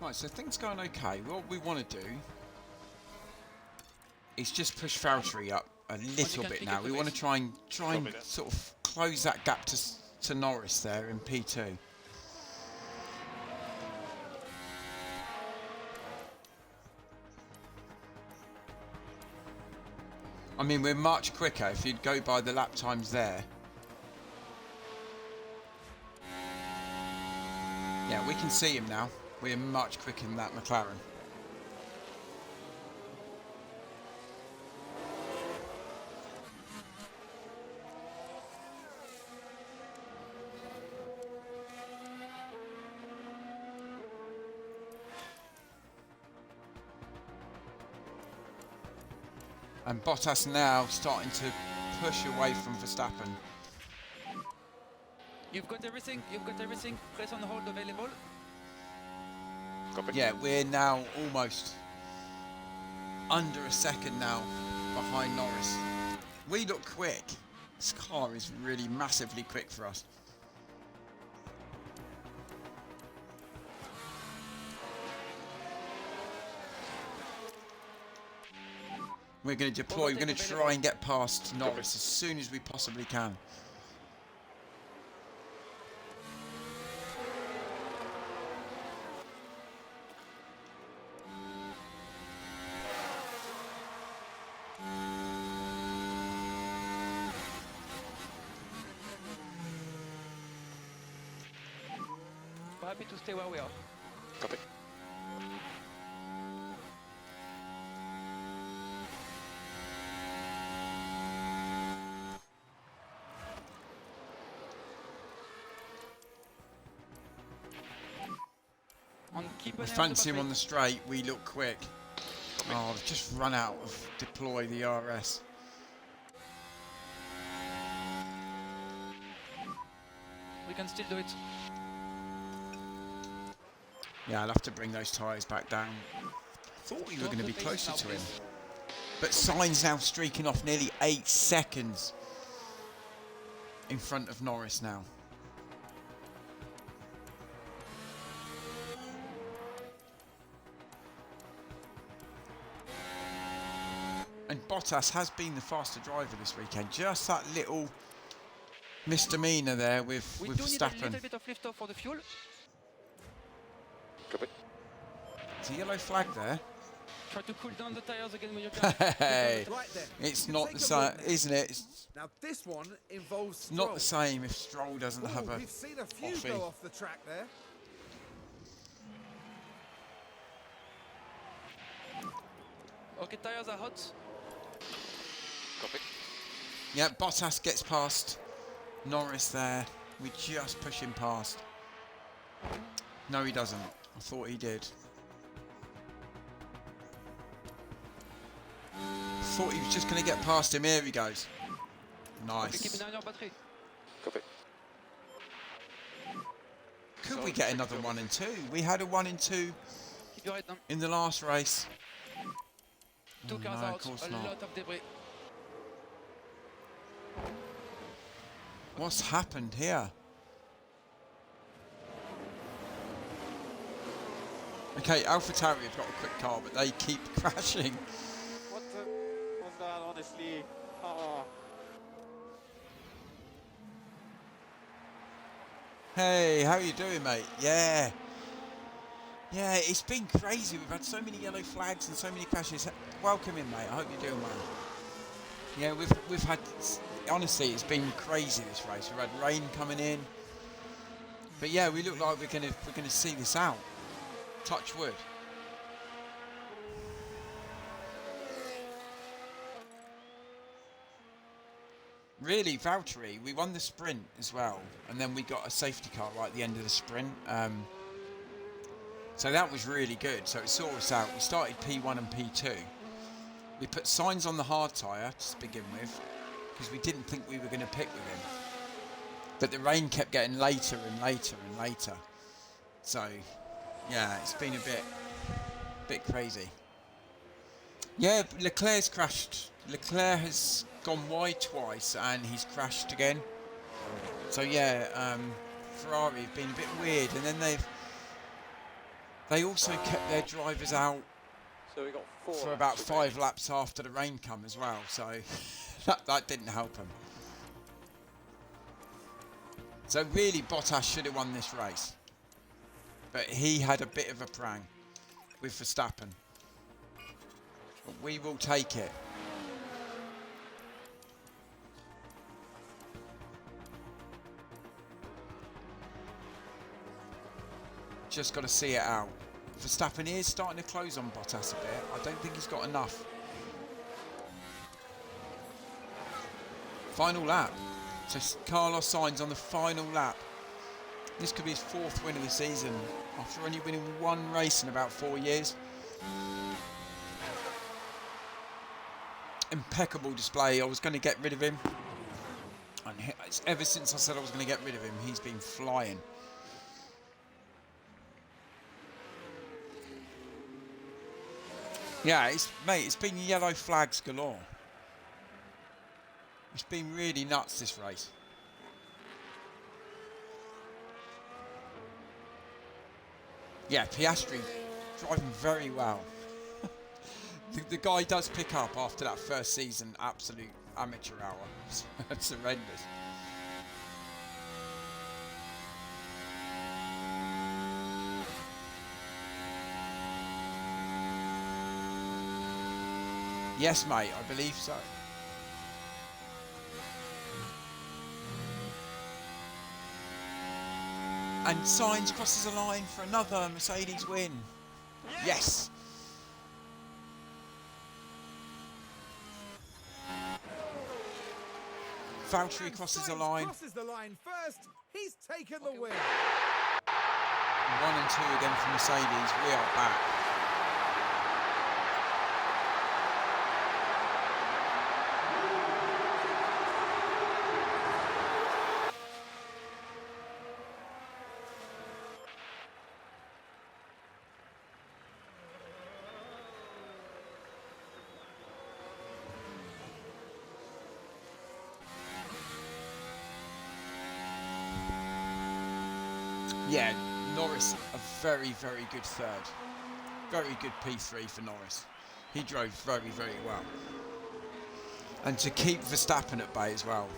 Right, so things going okay. What we want to do is just push Valtteri up a little bit now. We want to try and sort of close that gap to Norris there in P2. I mean, we're much quicker if you'd go by the lap times there. Yeah, we can see him now. We're much quicker than that McLaren. And Bottas now starting to push away from Verstappen. You've got everything. You've got everything. Press on hold available. Copy. Yeah, we're now almost under a second now behind Norris. We look quick. This car is really massively quick for us. We're going to deploy, we're going to try and get past Norris as soon as we possibly can. We're happy to stay where we are. Copy. We fancy him on the straight, we look quick. Oh, I've just run out of deploy the RS. We can still do it. Yeah, I'll have to bring those tyres back down. Thought we were going to be closer to him. But Sainz now streaking off nearly 8 seconds in front of Norris now. And Bottas has been the faster driver this weekend. Just that little misdemeanor there with We do need a Verstappen. little bit of lift off for the fuel. Copy. It's a yellow flag there. Try to cool down the tires again when you're done. Hey, Right then. it's you can not take the a same, look now. isn't it? It's Now this one involves not the Stroll. same if Stroll doesn't have Ooh, a we've seen a few offie. go off the track there. Okay, tires are hot. Copy. Yeah, Bottas gets past Norris there. We just push him past. No, he doesn't. I thought he did. Thought he was just going to get past him. Here he goes. Okay, keep Nice. an eye on your battery. Copy. Could we get another 1 and 2? We had a 1 and 2 Keep your head down. in the last race. Two Oh, cars no, of out. course A not. lot of debris. What's happened here? Okay, AlphaTauri have got a quick car, but they keep crashing. What was that, honestly? Oh. Hey, how you doing, mate? Yeah. Yeah, it's been crazy. We've had so many yellow flags and so many crashes. Welcome in, mate. I hope you're doing well. Yeah, we've had, honestly, it's been crazy this race. We've had rain coming in. But yeah, we look like we're gonna see this out. Touch wood. Really, Valtteri, we won the sprint as well, and then we got a safety car right at the end of the sprint. So that was really good. So it saw us out. We started P1 and P2. We put signs on the hard tyre to begin with, because we didn't think we were going to pick with him. But the rain kept getting later and later and later. So, yeah, it's been a bit crazy. Yeah, Leclerc's crashed. Leclerc has gone wide twice and he's crashed again. So yeah, Ferrari have been a bit weird, and then they also kept their drivers out So we got 4 for about 5 laps after the rain come as well. So that didn't help them. So really, Bottas should have won this race, but he had a bit of a prang with Verstappen. But we will take it. Just got to see it out. Verstappen is starting to close on Bottas a bit. I don't think he's got enough. Final lap. So Carlos Sainz on the final lap. This could be his 4th win of the season after only winning 1 race in about 4 years. Impeccable display. I was going to get rid of him. And ever since I said I was going to get rid of him, he's been flying. Yeah, it's been yellow flags galore. It's been really nuts, this race. Yeah, Piastri driving very well. The guy does pick up after that first season, absolute amateur hour. It's horrendous. Yes, mate, I believe so. And Sainz crosses the line for another Mercedes win. Yes. Valtteri crosses the line. Crosses the line first. He's taken the win. 1 and 2 again for Mercedes. We are back. Yeah, Norris, a very, very good 3rd. Very good P3 for Norris. He drove very, very well. And to keep Verstappen at bay as well.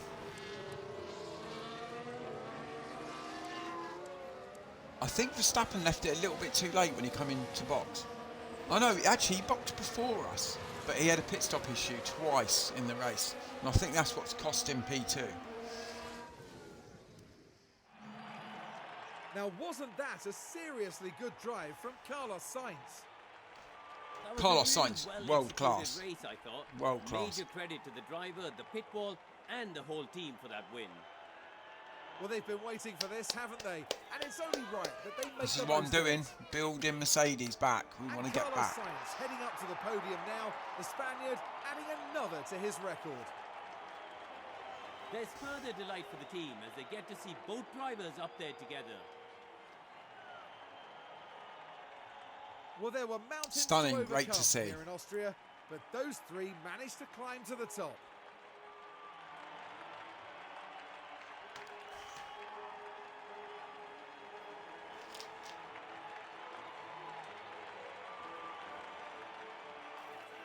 I think Verstappen left it a little bit too late when he came into box. I know, actually he boxed before us, but he had a pit stop issue twice in the race. And I think that's what's cost him P2. Now, wasn't that a seriously good drive from Carlos Sainz? That was Carlos a really Sainz, well world executed class. race, I thought. World class. Major credit to the driver, the pit wall, and the whole team for that win. Well, they've been waiting for this, haven't they? And it's only right that they make This the is what I'm most of doing, it. building Mercedes back. We want to get Carlos back. Sainz heading up to the podium now, the Spaniard adding another to his record. There's further delight for the team as they get to see both drivers up there together. Well, there were mountains Stunning, to great to overcome see. here in Austria, but those three managed to climb to the top.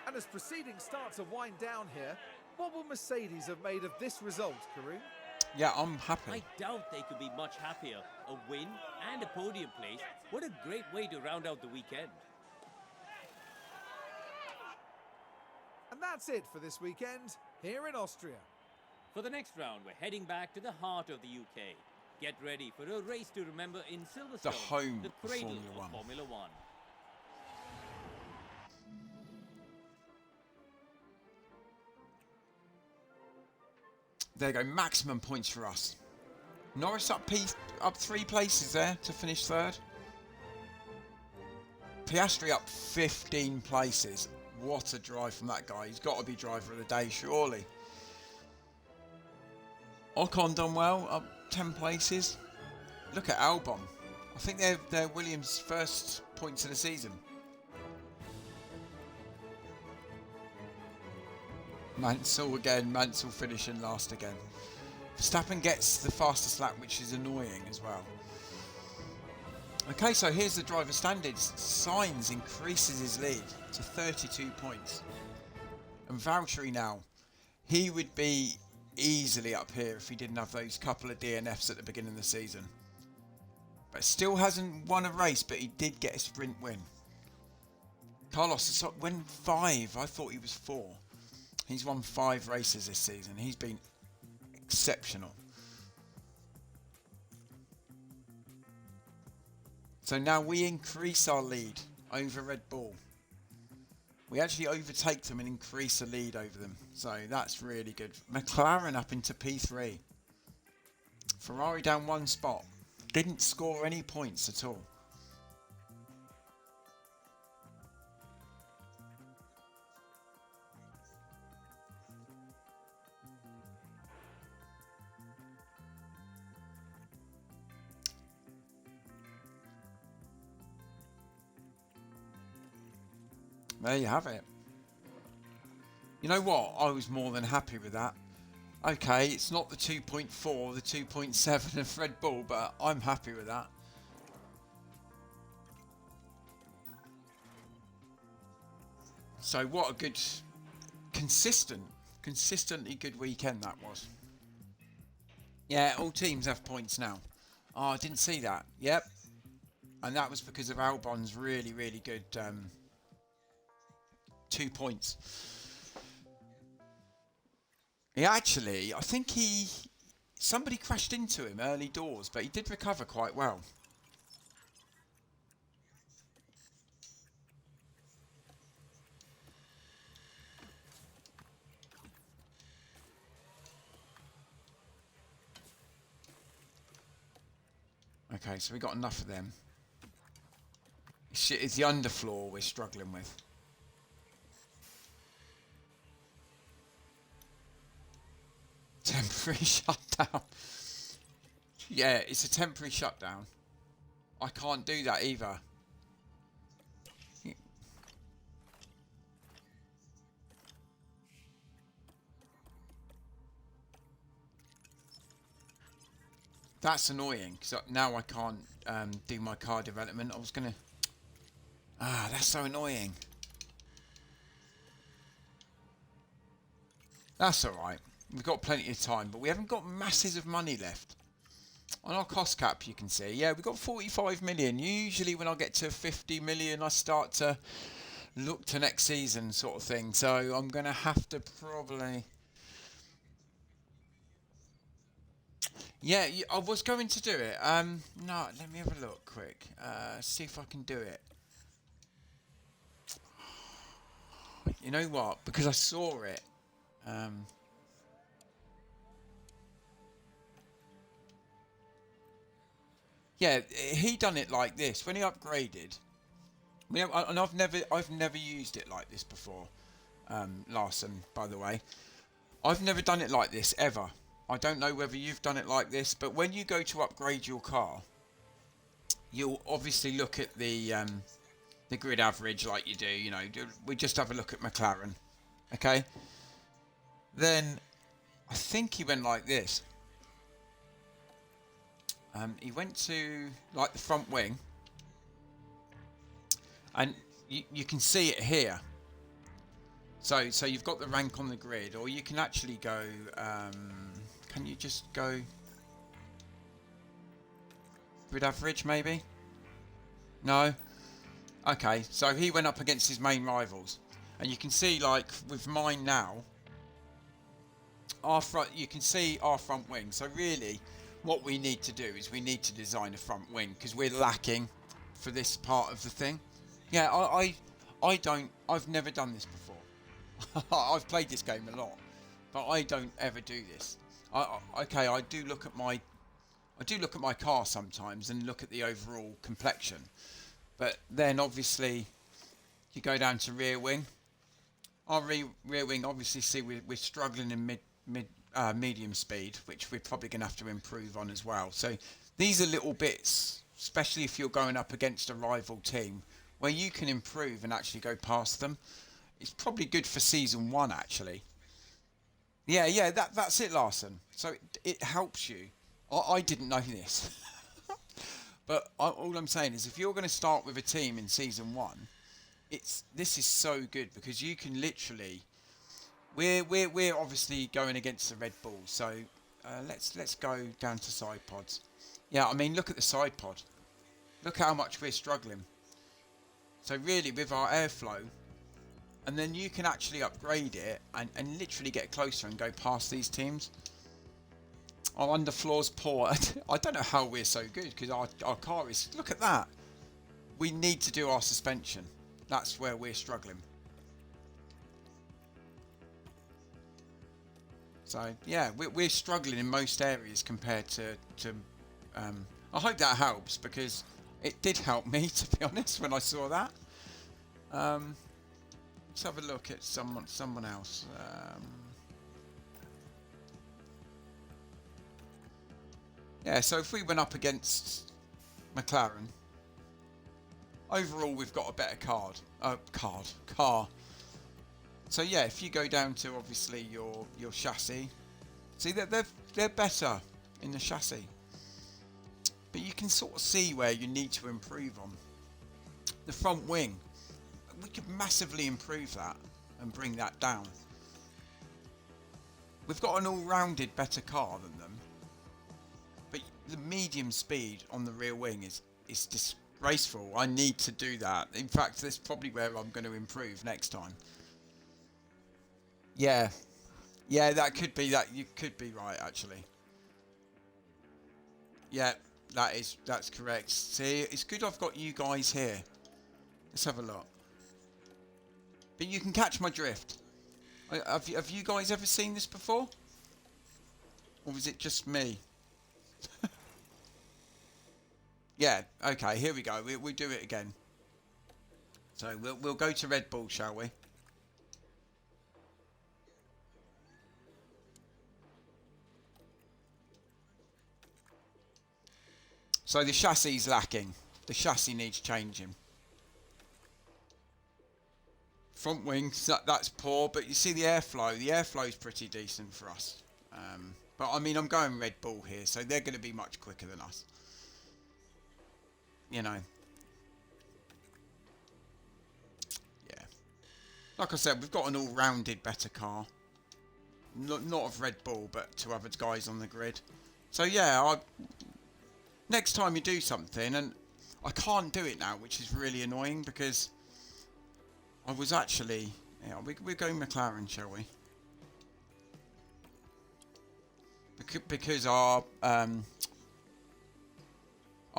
And as proceedings start to wind down here, what will Mercedes have made of this result, Karun? Yeah, I'm happy. I doubt they could be much happier. A win and a podium place. What a great way to round out the weekend. And that's it for this weekend here in Austria. For the next round, we're heading back to the heart of the UK. Get ready for a race to remember in Silverstone, home the of cradle Formula One. of Formula One. There you go, maximum points for us. Norris up 3 places there to finish third. Piastri up 15 places. What a drive from that guy. He's got to be driver of the day, surely. Ocon done well, up 10 places. Look at Albon. I think they're Williams' first points of the season. Mansell again, Mansell finishing last again. Verstappen gets the fastest lap, which is annoying as well. Okay, so here's the driver standards. Sainz increases his lead to 32 points. And Valtteri now, he would be easily up here if he didn't have those couple of DNFs at the beginning of the season. But still hasn't won a race, but he did get a sprint win. Carlos won 5, I thought he was 4. He's won 5 races this season. He's been exceptional. So now we increase our lead over Red Bull. We actually overtake them and increase the lead over them. So that's really good. McLaren up into P3. Ferrari down 1 spot. Didn't score any points at all. There you have it. You know what? I was more than happy with that. Okay, it's not the 2.4, the 2.7 of Red Bull, but I'm happy with that. So what a good, consistently good weekend that was. Yeah, all teams have points now. Oh, I didn't see that. Yep. And that was because of Albon's really, really good 2 points. He actually, I think somebody crashed into him early doors, but he did recover quite well. Okay, so we got enough of them. It's the underfloor we're struggling with. Temporary shutdown. Yeah, it's a temporary shutdown. I can't do that either. That's annoying because now I can't do my car development. I was gonna. Ah, that's so annoying. That's alright. We've got plenty of time, but we haven't got masses of money left. On our cost cap, you can see, yeah, we've got 45 million. Usually when I get to 50 million, I start to look to next season sort of thing. So I'm going to have to probably... Yeah, I was going to do it. No, let me have a look quick. See if I can do it. You know what? Because I saw it. Yeah, he done it like this when he upgraded. And I've never used it like this before. Larson, by the way, I've never done it like this ever. I don't know whether you've done it like this, but when you go to upgrade your car, you'll obviously look at the grid average like you do. You know, we just have a look at McLaren, okay? Then I think he went like this. He went to like the front wing, and you can see it here. So you've got the rank on the grid, or you can actually go. Can you just go grid average maybe? No. Okay, so he went up against his main rivals, and you can see like with mine now, our front. You can see our front wing. So really, what we need to do is we need to design a front wing because we're lacking for this part of the thing. Yeah, I've never done this before. I've played this game a lot, but I don't ever do this. Okay, I do look at my car sometimes and look at the overall complexion, but then obviously you go down to rear wing. Our rear wing, obviously, see we're struggling in medium speed, which we're probably going to have to improve on as well. So these are little bits, especially if you're going up against a rival team, where you can improve and actually go past them. It's probably good for season 1, actually. Yeah, that's it, Larson. So it helps you. I didn't know this. But all I'm saying is if you're going to start with a team in season 1, this is so good because you can literally... We're obviously going against the Red Bull, so let's go down to side pods. Yeah, I mean, look at the side pod. Look how much we're struggling. So really, with our airflow, and then you can actually upgrade it and literally get closer and go past these teams. Our underfloor's poor. I don't know how we're so good because our car is... Look at that. We need to do our suspension. That's where we're struggling. So yeah, we're struggling in most areas compared to I hope that helps because it did help me, to be honest, when I saw that. Let's have a look at someone else. Yeah, so if we went up against McLaren, overall we've got a better car. So yeah, if you go down to obviously your chassis, see that they're better in the chassis, but you can sort of see where you need to improve on the front wing. We could massively improve that and bring that down. We've got an all-rounded better car than them, but the medium speed on the rear wing is disgraceful. I need to do that. In fact, that's probably where I'm going to improve next time. Yeah, that could be that. You could be right, actually. Yeah, that's correct. See, it's good I've got you guys here. Let's have a look. But you can catch my drift. Have you guys ever seen this before? Or was it just me? Yeah, okay, here we go. We do it again. So we'll go to Red Bull, shall we? So the chassis is lacking. The chassis needs changing. Front wings, that's poor, but you see the airflow. The airflow is pretty decent for us. But I mean, I'm going Red Bull here, so they're going to be much quicker than us. You know. Yeah. Like I said, we've got an all-rounded better car. Not of Red Bull, but to other guys on the grid. So yeah, next time you do something, and I can't do it now, which is really annoying because I was actually, yeah, we're going McLaren, shall we? Because our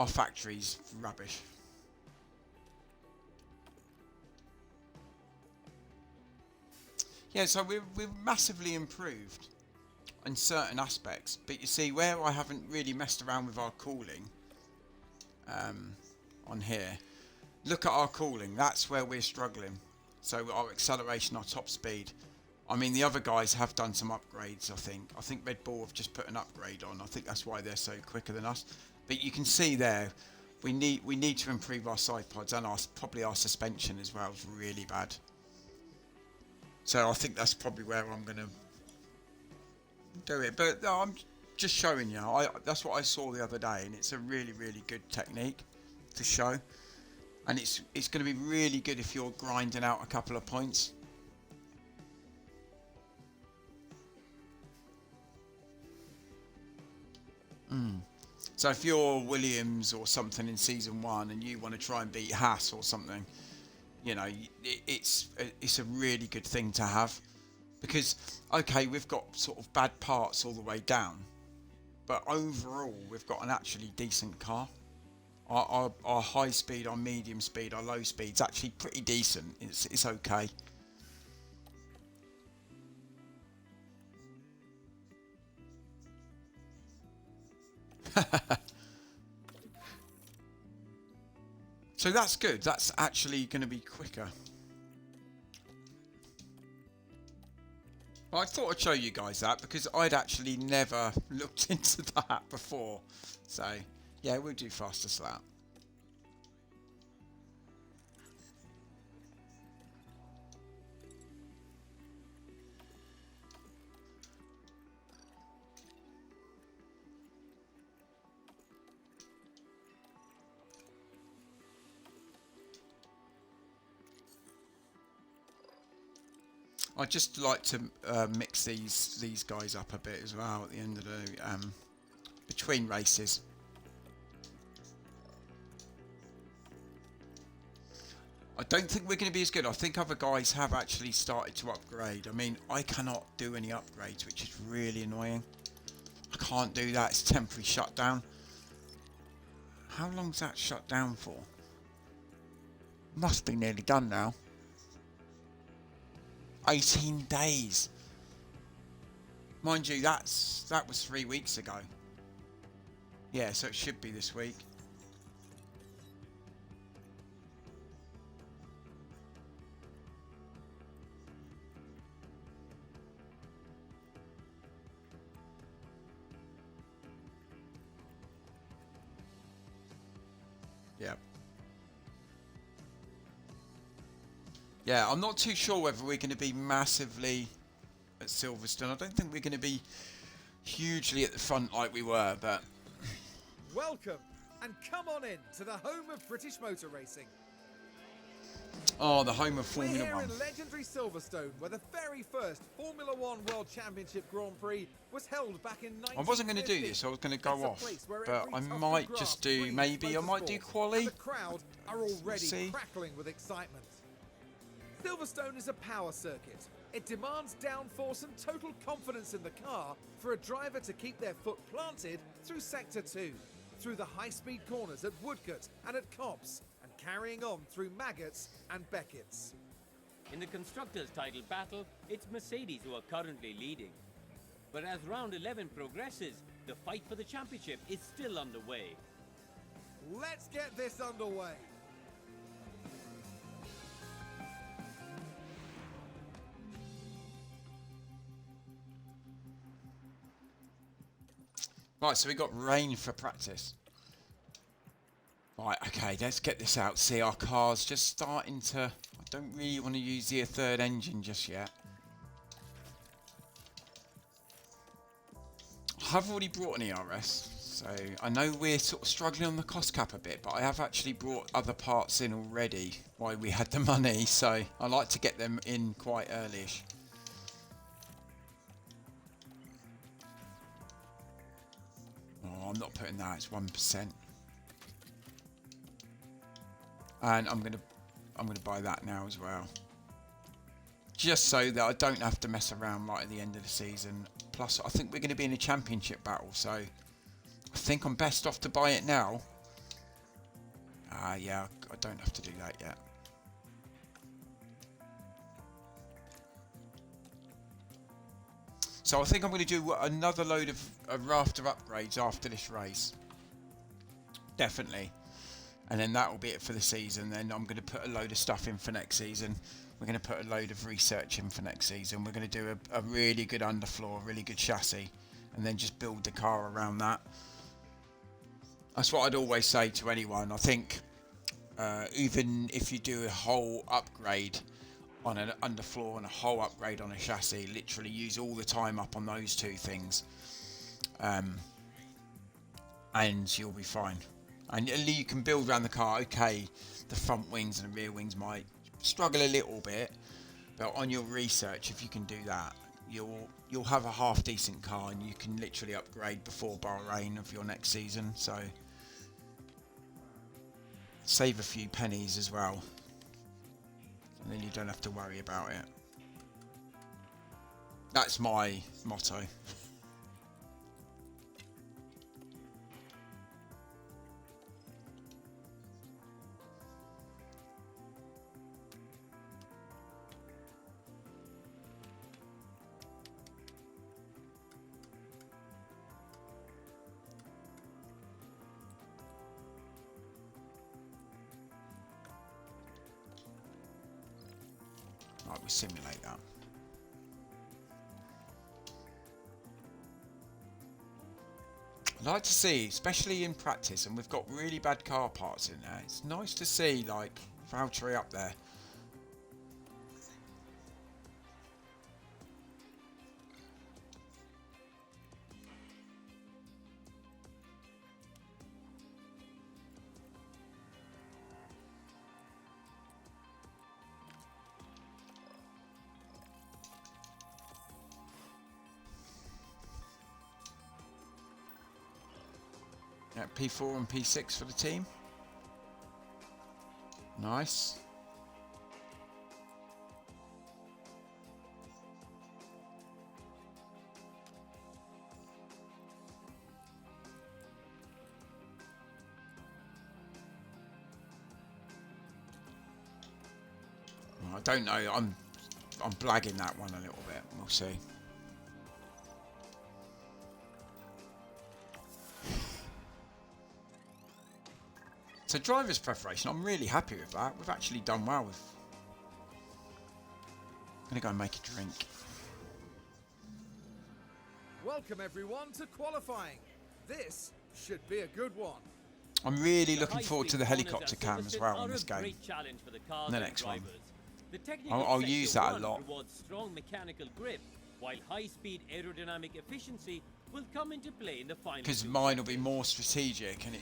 factory's rubbish. Yeah, so we're massively improved in certain aspects, but you see where I haven't really messed around with our cooling on here. Look at our cooling, that's where we're struggling. So our acceleration, our top speed. I mean, the other guys have done some upgrades, I think. I think Red Bull have just put an upgrade on. I think that's why they're so quicker than us. But you can see there, we need to improve our side pods and probably our suspension as well is really bad. So I think that's probably where I'm going to do it. But no, I'm just showing you. That's what I saw the other day, and it's a really, really good technique to show. And it's going to be really good if you're grinding out a couple of points. So if you're Williams or something in season 1 and you want to try and beat Haas or something, you know, it's a really good thing to have, because okay, we've got sort of bad parts all the way down, but overall we've got an actually decent car. Our high speed, our medium speed, our low speed's actually pretty decent. It's okay. So that's good. That's actually going to be quicker. Well, I thought I'd show you guys that because I'd actually never looked into that before. So yeah, we'll do faster slap. I'd just like to mix these guys up a bit as well at the end of the between races. I don't think we're going to be as good. I think other guys have actually started to upgrade. I mean, I cannot do any upgrades, which is really annoying. I can't do that. It's temporary shutdown. How long's that shut down for? Must be nearly done now. 18 days. Mind you, that was 3 weeks ago. Yeah, so it should be this week. Yep. Yeah, I'm not too sure whether we're going to be massively at Silverstone. I don't think we're going to be hugely at the front like we were, but... Welcome, and come on in to the home of British motor racing. Oh, the home of Formula We're here 1. in legendary Silverstone, where the very first Formula 1 World Championship Grand Prix was held back in 1950. I wasn't going to do this, I was going to go off, but I might just do, maybe I might do quali. The crowd are already crackling with excitement. Silverstone is a power circuit. It demands downforce and total confidence in the car for a driver to keep their foot planted through Sector 2, through the high-speed corners at Woodcote and at Copse, and carrying on through Maggots and Beckett's. In the Constructors' title battle, it's Mercedes who are currently leading. But as round 11 progresses, the fight for the championship is still underway. Let's get this underway. Right, so we got rain for practice. Right, okay, let's get this out. See, our car's just starting to... I don't really want to use the third engine just yet. I have already brought an ERS, so I know we're sort of struggling on the cost cap a bit, but I have actually brought other parts in already while we had the money, so I like to get them in quite early-ish. Oh, I'm not putting that, it's 1%. And I'm gonna buy that now as well. just so that I don't have to mess around right at the end of the season. Plus, I think we're going to be in a championship battle, so I think I'm best off to buy it now. Yeah, I don't have to do that yet. So I think I'm going to do another load of rafter upgrades after this race. Definitely. And then that will be it for the season. Then I'm going to put a load of stuff in for next season. We're going to put a load of research in for next season. We're going to do a really good underfloor, really good chassis, and then just build the car around that. That's what I'd always say to anyone. I think even if you do a whole upgrade on an underfloor and a whole upgrade on a chassis, literally use all the time up on those two things, and you'll be fine. And you can build around the car. Okay, the front wings and the rear wings might struggle a little bit, but on your research, if you can do that, you'll have a half decent car, and you can literally upgrade before Bahrain of your next season. So save a few pennies as well, and then you don't have to worry about it. That's my motto. Right, we'll simulate that. I'd like to see, especially in practice, and we've got really bad car parts in there, it's nice to see like Valtteri up there. Yeah, P4 and P6 for the team. Nice. Well, I don't know. I'm blagging that one a little bit. We'll see. So driver's preparation, I'm really happy with that. We've actually done well with... I'm going to go and make a drink. Welcome everyone to qualifying. This should be a good one. I'm really looking forward to the helicopter cam as well in this game. The next one. I'll use that a lot. Strong mechanical grip, while high-speed aerodynamic efficiency will come into play in the final. Because mine will be more strategic, and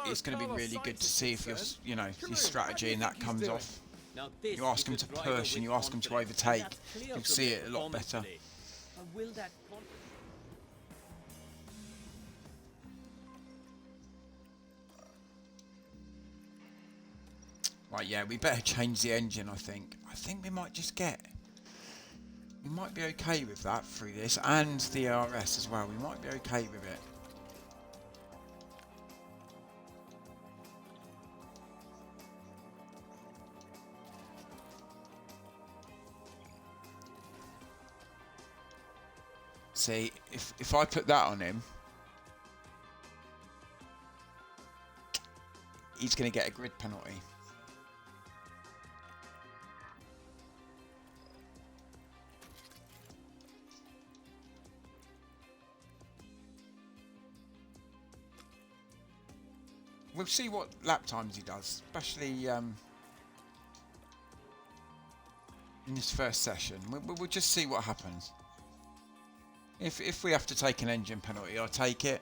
it's going to be really good to see if your strategy and that comes off. You ask them to push and you ask them to overtake, you'll see it a lot better. Right, yeah, we better change the engine, I think. I think we might just get... We might be okay with that through this, and the RS as well. We might be okay with it. See, if I put that on him, he's going to get a grid penalty. We'll see what lap times he does, especially in this first session. We'll just see what happens. If we have to take an engine penalty, I'll take it.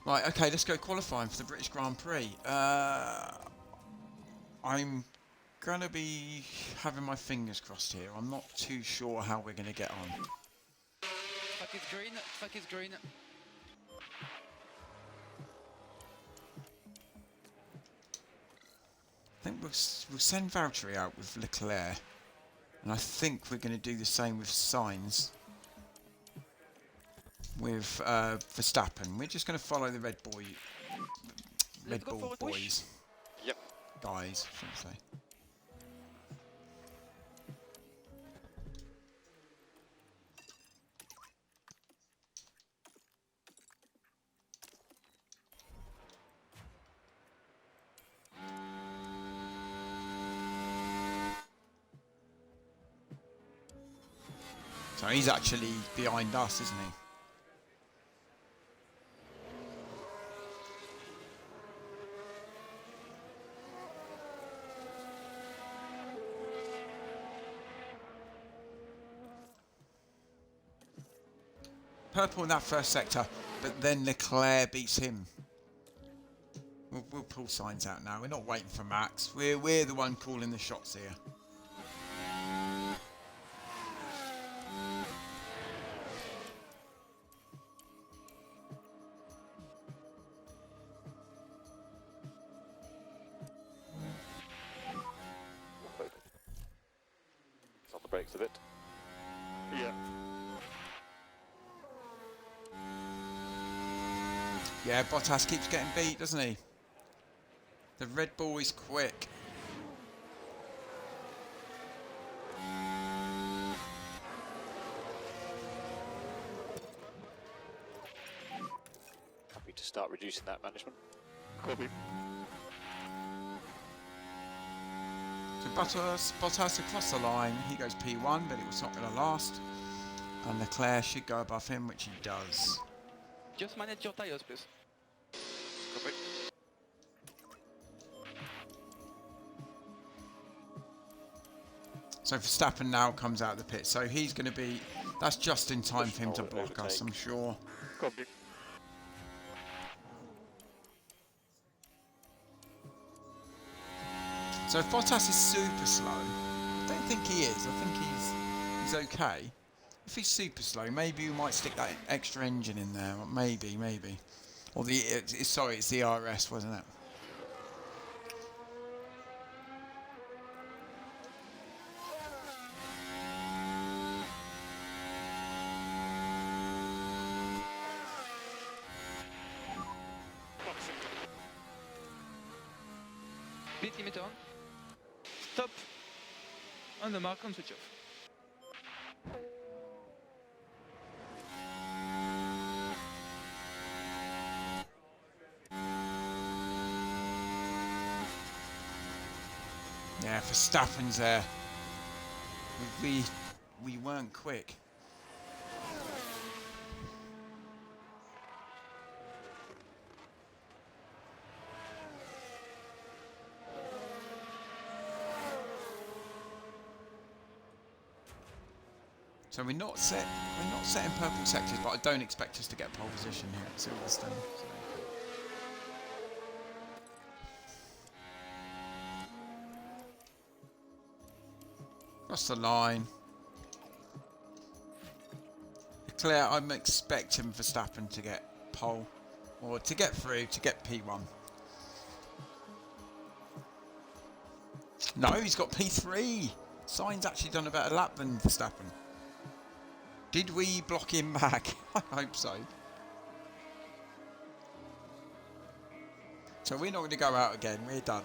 Right, okay, let's go qualifying for the British Grand Prix. I'm going to be having my fingers crossed here. I'm not too sure how we're going to get on. Track is green, track is green. I think we'll send Valtteri out with Leclerc. And I think we're going to do the same with Sainz. With Verstappen. We're just going to follow the Red Bull boys. Yep. Guys, I should say. So he's actually behind us, isn't he? Purple in that first sector, but then Leclerc beats him. We'll pull Sainz out now. We're not waiting for Max. We're the one calling the shots here. It's on the brakes a bit. Yeah. Yeah, Bottas keeps getting beat, doesn't he? The Red Bull is quick. Happy to start reducing that management. Copy. So Bottas across the line. He goes P1, but it was not going to last. And Leclerc should go above him, which he does. Just manage your tires, please. Copy. So Verstappen now comes out of the pit. So he's going to be... That's just in time for him to block us, I'm sure. Copy. So if Bottas is super slow, I don't think he is. I think he's okay. If he's super slow, maybe we might stick that extra engine in there. Maybe. Or sorry, it's the RS, wasn't it? Beat limiter on. Stop. On the mark and switch off. Yeah, Verstappen's there. We weren't quick. So we're not setting purple sectors, but I don't expect us to get pole position here at Silverstone. So. Across the line. Leclerc, I'm expecting Verstappen to get pole, or to get through, to get P1. No, he's got P3. Sainz actually done a better lap than Verstappen. Did we block him back? I hope so. So we're not going to go out again. We're done.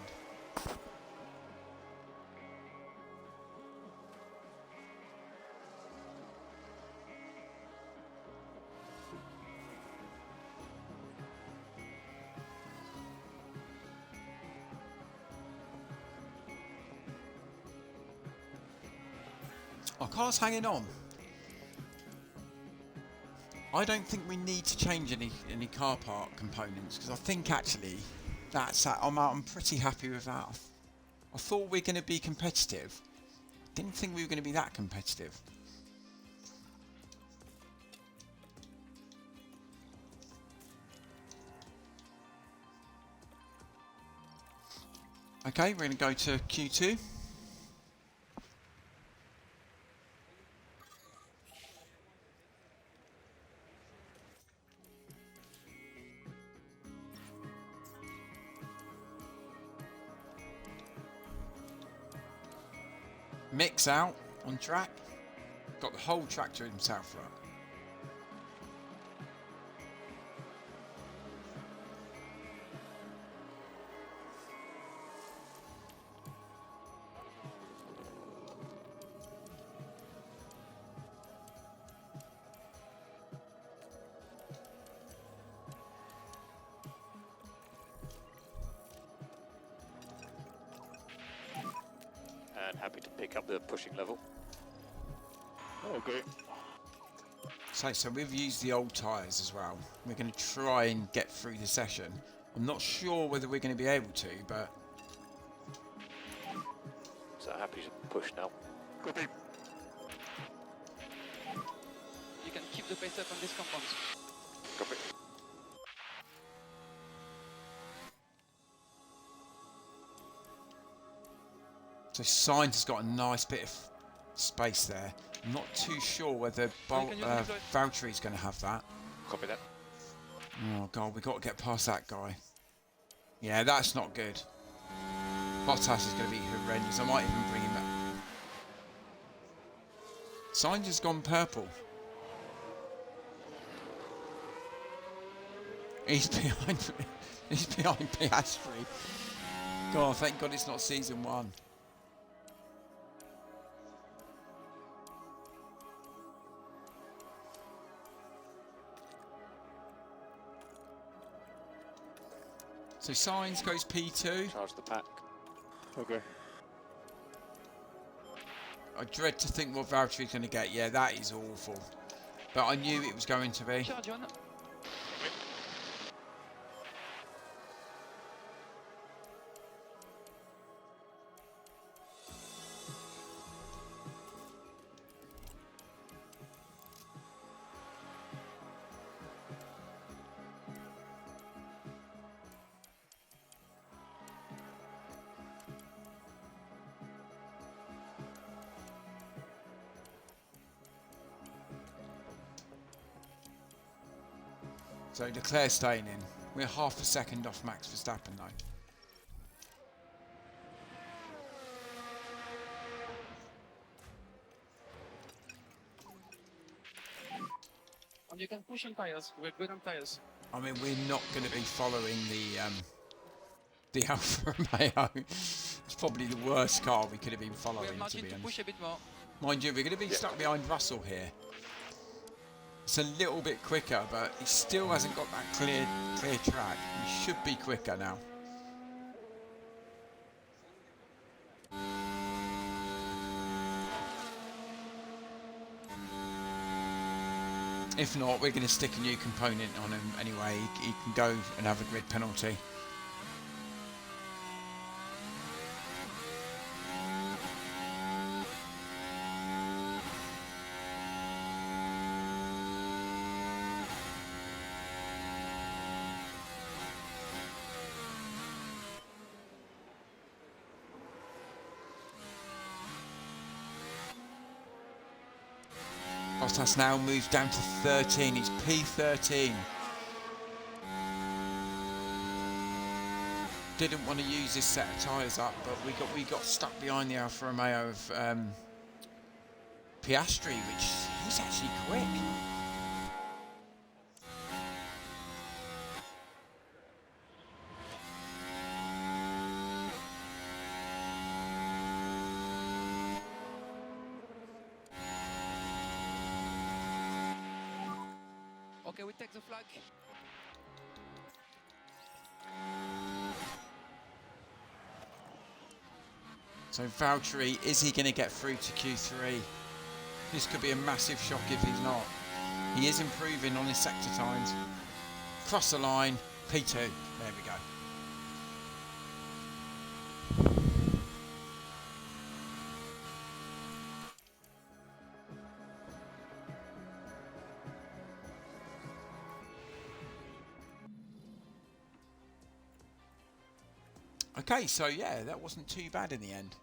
Our car's hanging on. I don't think we need to change any car part components, because I think actually I'm pretty happy with that. I thought we were going to be competitive. Didn't think we were going to be that competitive. Okay, we're going to go to Q2. Mix out, on track. Got the whole track to himself, right? And happy to pick up the pushing level. Okay. So we've used the old tyres as well. We're going to try and get through the session. I'm not sure whether we're going to be able to, but... So happy to push now. Copy. You can keep the pace up on these compounds. Copy. So Sainz has got a nice bit of space there. I'm not too sure whether Valtteri's going to have that. Copy that. Oh god, we've got to get past that guy. Yeah, that's not good. Bottas is going to be horrendous. I might even bring him up. Sainz has gone purple. He's behind. He's behind Piastri. God, thank God it's not season 1. So Sainz goes P2. Charge the pack. Okay. I dread to think what Valtteri's going to get. Yeah, that is awful. But I knew it was going to be. Charge on. So Leclerc's staying in. We're half a second off Max Verstappen though. And you can push on tires. We're good on tires. I mean, we're not going to be following the Alfa Romeo. It's probably the worst car we could have been We following, have to margin be to honest. push a bit more. Mind you, we're going to be stuck behind Russell here. It's a little bit quicker, but he still hasn't got that clear track. He should be quicker now. If not, we're going to stick a new component on him anyway. He can go and have a grid penalty. Bottas now moves down to 13. It's P13. Didn't want to use this set of tyres up, but we got stuck behind the Alfa Romeo of Piastri, which he's actually quick. Okay, we take the flag. So Valtteri, is he going to get through to Q3? This could be a massive shock if he's not. He is improving on his sector times. Cross the line, P2. There we go. Okay, so yeah, that wasn't too bad in the end.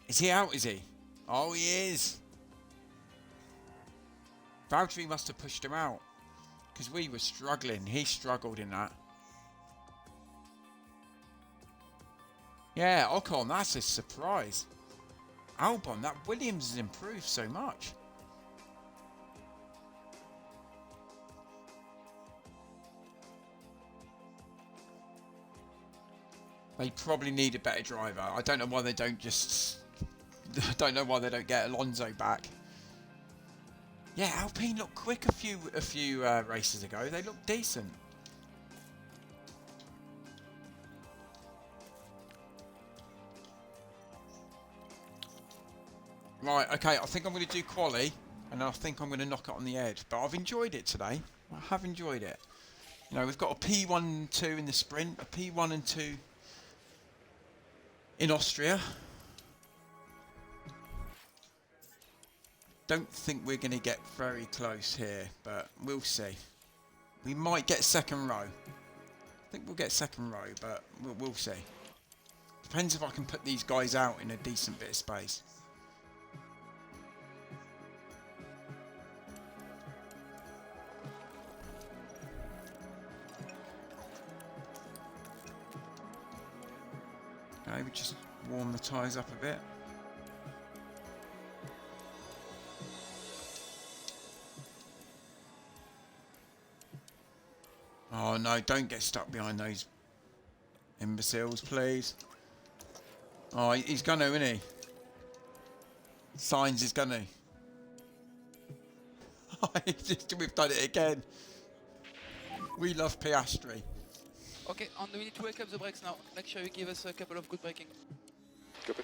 Is he out, is he? Oh, he is. Valtteri must have pushed him out because we were struggling. He struggled in that. Yeah, Ocon, that's a surprise. Albon, that Williams has improved so much. They probably need a better driver. I don't know why they don't just... I don't know why they don't get Alonso back. Yeah, Alpine looked quick a few races ago. They looked decent. Right, okay, I think I'm going to do quali, and I think I'm going to knock it on the head. But I've enjoyed it today. I have enjoyed it. You know, we've got a P1 and 2 in the sprint, a P1 and 2 in Austria. Don't think we're going to get very close here, but we'll see. We might get second row. I think we'll get second row, but we'll see. Depends if I can put these guys out in a decent bit of space. Okay, we just warm the tyres up a bit. Oh no, don't get stuck behind those imbeciles, please. Oh, he's gonna, isn't he? Sainz is gonna. We've done it again. We love Piastri. Okay, and we need to wake up the brakes now. Make sure you give us a couple of good braking. Copy.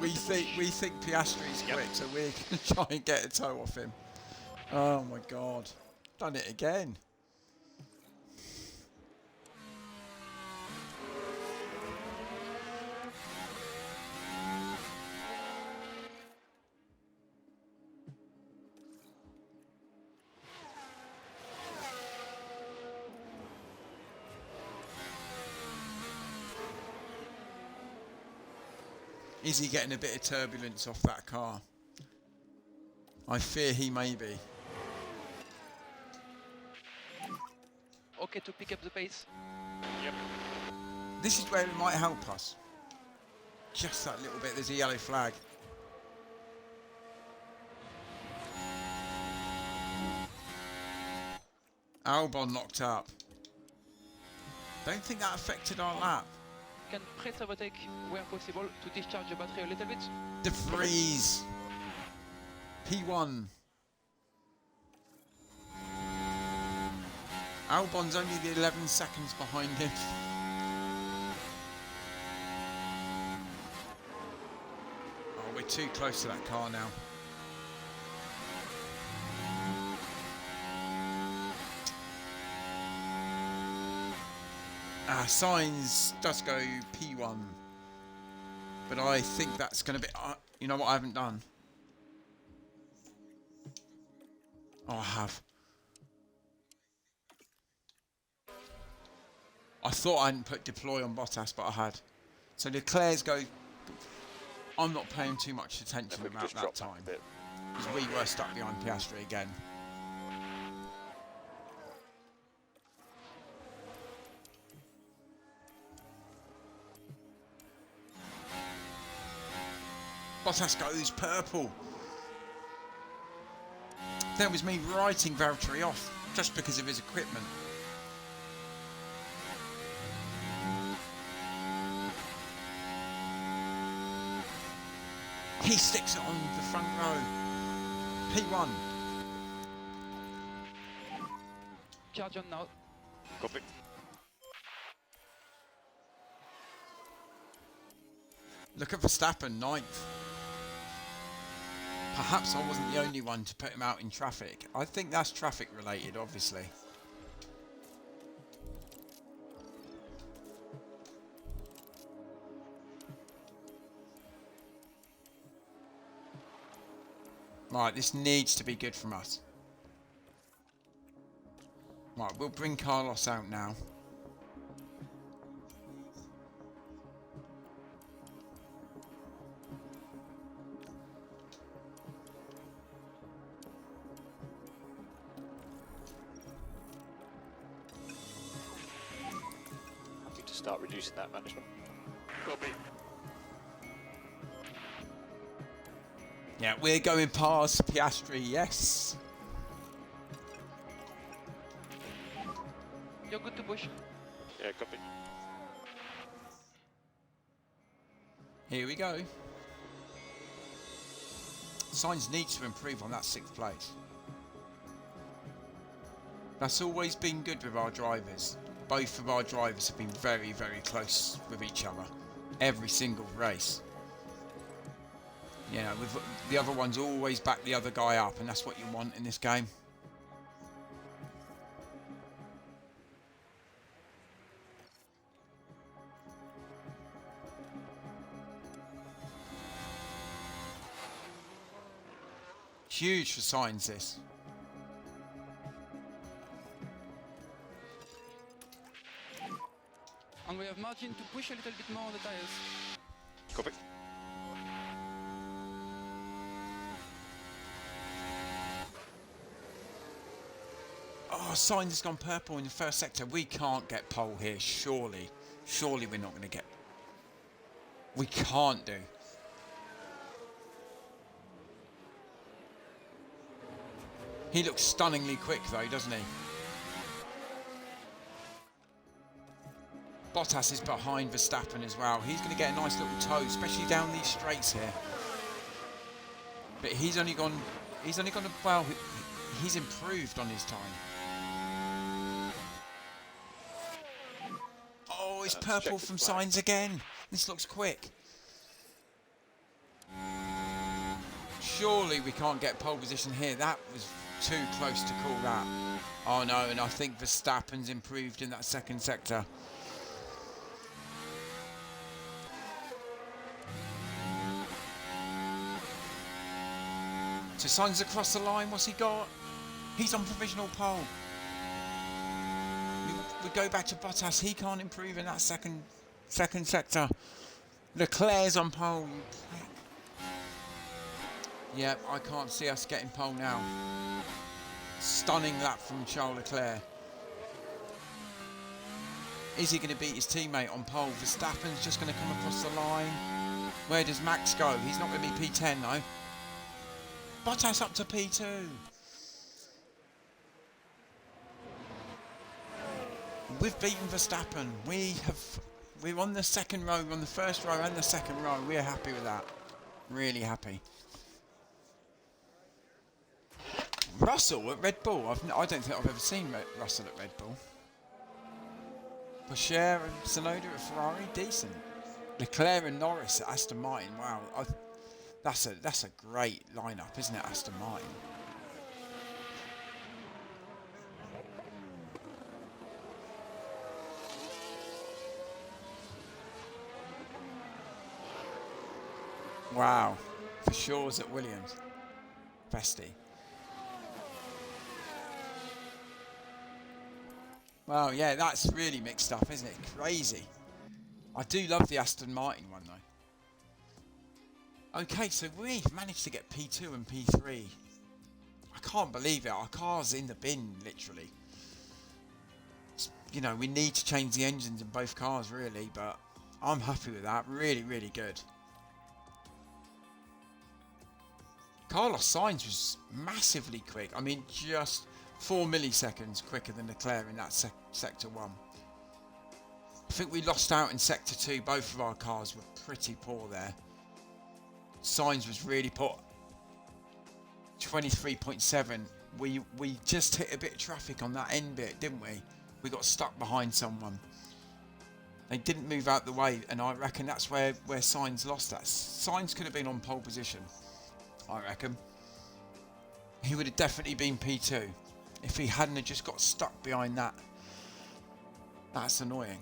We think Piastri's quick, so we're gonna try and get a toe off him. Oh my god. Done it again. Is he getting a bit of turbulence off that car? I fear he may be. Okay, to pick up the pace. Yep. This is where it might help us. Just that little bit. There's a yellow flag. Albon knocked up. Don't think that affected our lap. You can press overtake where possible to discharge the battery a little bit. De Vries. P1. Albon's only the 11 seconds behind him. Oh, we're too close to that car now. Sainz does go P1. But I think that's going to be... you know what I haven't done? Oh, I have. I thought I hadn't put deploy on Bottas, but I had. So Leclerc's go... I'm not paying too much attention about that time. Because we were stuck behind Piastri again. Bottas goes purple. That was me writing Valtteri off just because of his equipment. He sticks it on the front row. P1. Charge on now. Copy. Look at Verstappen, 9th. Perhaps I wasn't the only one to put him out in traffic. I think that's traffic related, obviously. Right, this needs to be good from us. Right, we'll bring Carlos out now. Happy to start reducing that management. Copy. Yeah, we're going past Piastri, yes. You're good to push. Yeah, copy. Here we go. Sainz needs to improve on that 6th place. That's always been good with our drivers. Both of our drivers have been very, very close with each other. Every single race. You know, with the other ones always back the other guy up, and that's what you want in this game. Huge for Sainz this. And we have margin to push a little bit more on the tires. Copy. Oh, Sainz has gone purple in the first sector. We can't get pole here, surely. Surely we're not going to get... We can't do. He looks stunningly quick though, doesn't he? Bottas is behind Verstappen as well. He's going to get a nice little toe, especially down these straights here. But he's only gone, well, he's improved on his time. Oh, it's purple from Sainz again. This looks quick. Surely we can't get pole position here. That was too close to call that. Oh no, and I think Verstappen's improved in that 2nd sector. So Sainz across the line, what's he got? He's on provisional pole. We go back to Bottas, he can't improve in that second sector. Leclerc's on pole. Yep, I can't see us getting pole now. Stunning lap from Charles Leclerc. Is he going to beat his teammate on pole? Verstappen's just going to come across the line. Where does Max go? He's not going to be P10 though. Bottas up to P2. We've beaten Verstappen. We're on the 2nd row, we're on the 1st row and the 2nd row. We're happy with that. Really happy. Russell at Red Bull. I don't think I've ever seen Russell at Red Bull. Boucher and Tsunoda at Ferrari, decent. Leclerc and Norris at Aston Martin. Wow, that's a great lineup, isn't it, Aston Martin? Wow, for sure's at Williams. Festy. Well, yeah, that's really mixed up, isn't it? Crazy. I do love the Aston Martin one, though. Okay, so we've managed to get P2 and P3. I can't believe it. Our car's in the bin, literally. You know, we need to change the engines in both cars, really, but I'm happy with that. Really, really good. Carlos Sainz was massively quick. I mean, just 4 milliseconds quicker than Leclerc in that sector 1. I think we lost out in sector 2. Both of our cars were pretty poor there. Sainz was really poor. 23.7. We just hit a bit of traffic on that end bit, didn't we? We got stuck behind someone. They didn't move out the way, and I reckon that's where Sainz lost that. Sainz could have been on pole position, I reckon. He would have definitely been P2 if he hadn't have just got stuck behind that. That's annoying.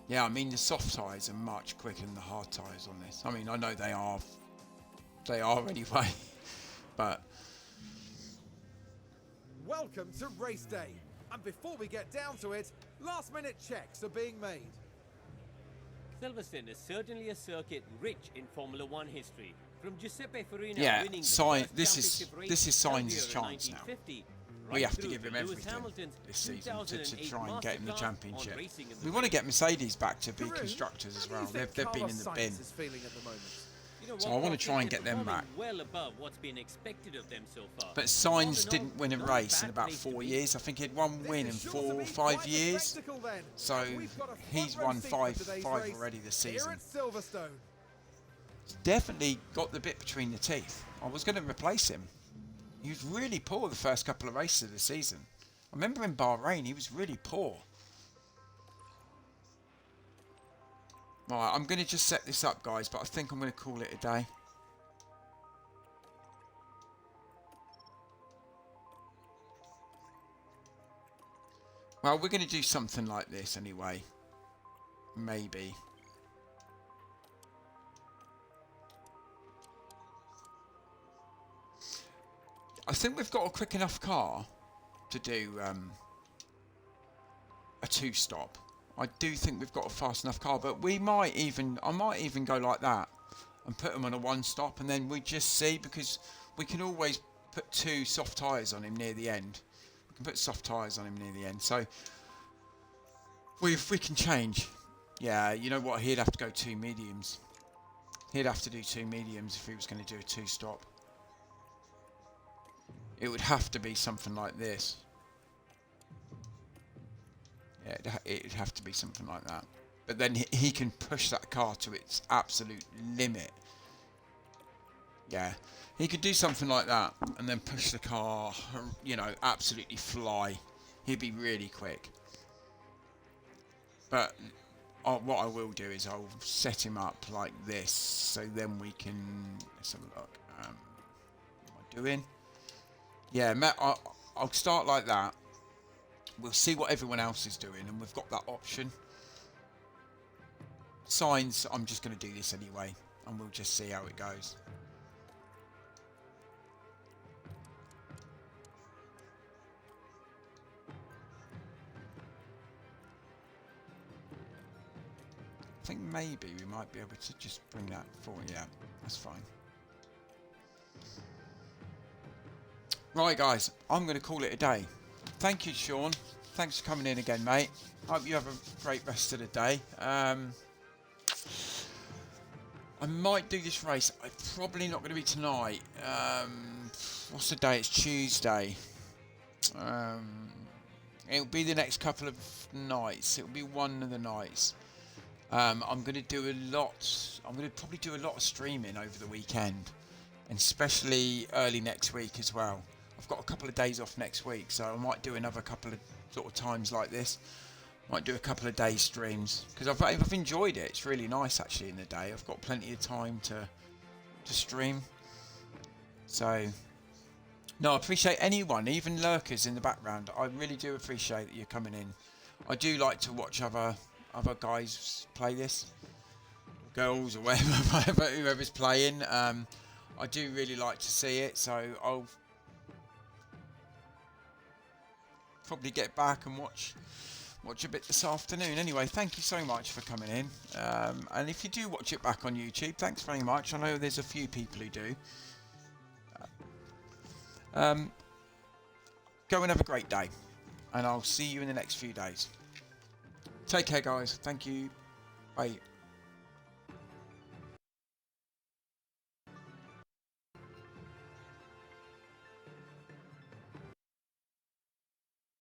Yeah, I mean the soft tyres are much quicker than the hard tyres on this. I mean, I know they are anyway, but... Welcome to race day. And before we get down to it, last-minute checks are being made. Silverstone is certainly a circuit rich in Formula One history. From Giuseppe Farina Yeah, winning the Sainz, first this is championship race Sainz's earlier in chance now. 1950, We right have to through give him Lewis everything Hamilton's this season to 2008 try and get him the masterclass championship. on racing in the We want to race. get Mercedes back to be Karun, constructors as how do well. you think They've been in Carlos the Sainz bin. is feeling at the moment? You know So what, I wanna Ross, try and they're get them performing back. well above what's been expected of them so far. But All in Sainz all, didn't win a not a race in bad about place to 4 be. years. I think he'd one This win is in sure 4 to or be 5 quite a years. spectacle then. So And we've got a he's front row won seat for five today's race already this here season. at Silverstone. He's definitely got the bit between the teeth. I was going to replace him. He was really poor the first couple of races of the season. I remember in Bahrain, he was really poor. Right, I'm going to just set this up, guys, but I think I'm going to call it a day. Well, we're going to do something like this anyway. Maybe. I think we've got a quick enough car to do a 2-stop. I do think we've got a fast enough car, but I might even go like that and put him on a 1-stop, and then we just see, because we can always put 2 soft tyres on him near the end. We can put soft tyres on him near the end, so we can change. Yeah, you know what? He'd have to go 2 mediums. He'd have to do 2 mediums if he was going to do a 2-stop. It would have to be something like this. Yeah, it'd have to be something like that. But then he can push that car to its absolute limit. Yeah, he could do something like that and then push the car, you know, absolutely fly. He'd be really quick. But what I will do is I'll set him up like this, so then we can, let's have a look. What am I doing? Yeah, I'll start like that. We'll see what everyone else is doing, and we've got that option. Sainz, I'm just going to do this anyway, and we'll just see how it goes. I think maybe we might be able to just bring that forward. Yeah, that's fine. Right, guys, I'm going to call it a day. Thank you, Sean. Thanks for coming in again, mate. Hope you have a great rest of the day. I might do this race. I'm probably not going to be tonight. What's the day? It's Tuesday. It'll be the next couple of nights. It'll be one of the nights. I'm going to do a lot. I'm going to probably do a lot of streaming over the weekend, and especially early next week as well. I've got a couple of days off next week, so I might do another couple of sort of times like this. Might do a couple of day streams, because I've enjoyed it. It's really nice actually in the day. I've got plenty of time to stream. So no, I appreciate anyone, even lurkers in the background. I really do appreciate that you're coming in. I do like to watch other guys play this, girls or whatever, whoever's playing. I do really like to see it, so I'll probably get back and watch a bit this afternoon. Anyway, thank you so much for coming in, and if you do watch it back on YouTube, thanks very much. I know there's a few people who do. Go and have a great day, and I'll see you in the next few days. Take care, guys. Thank you. Bye.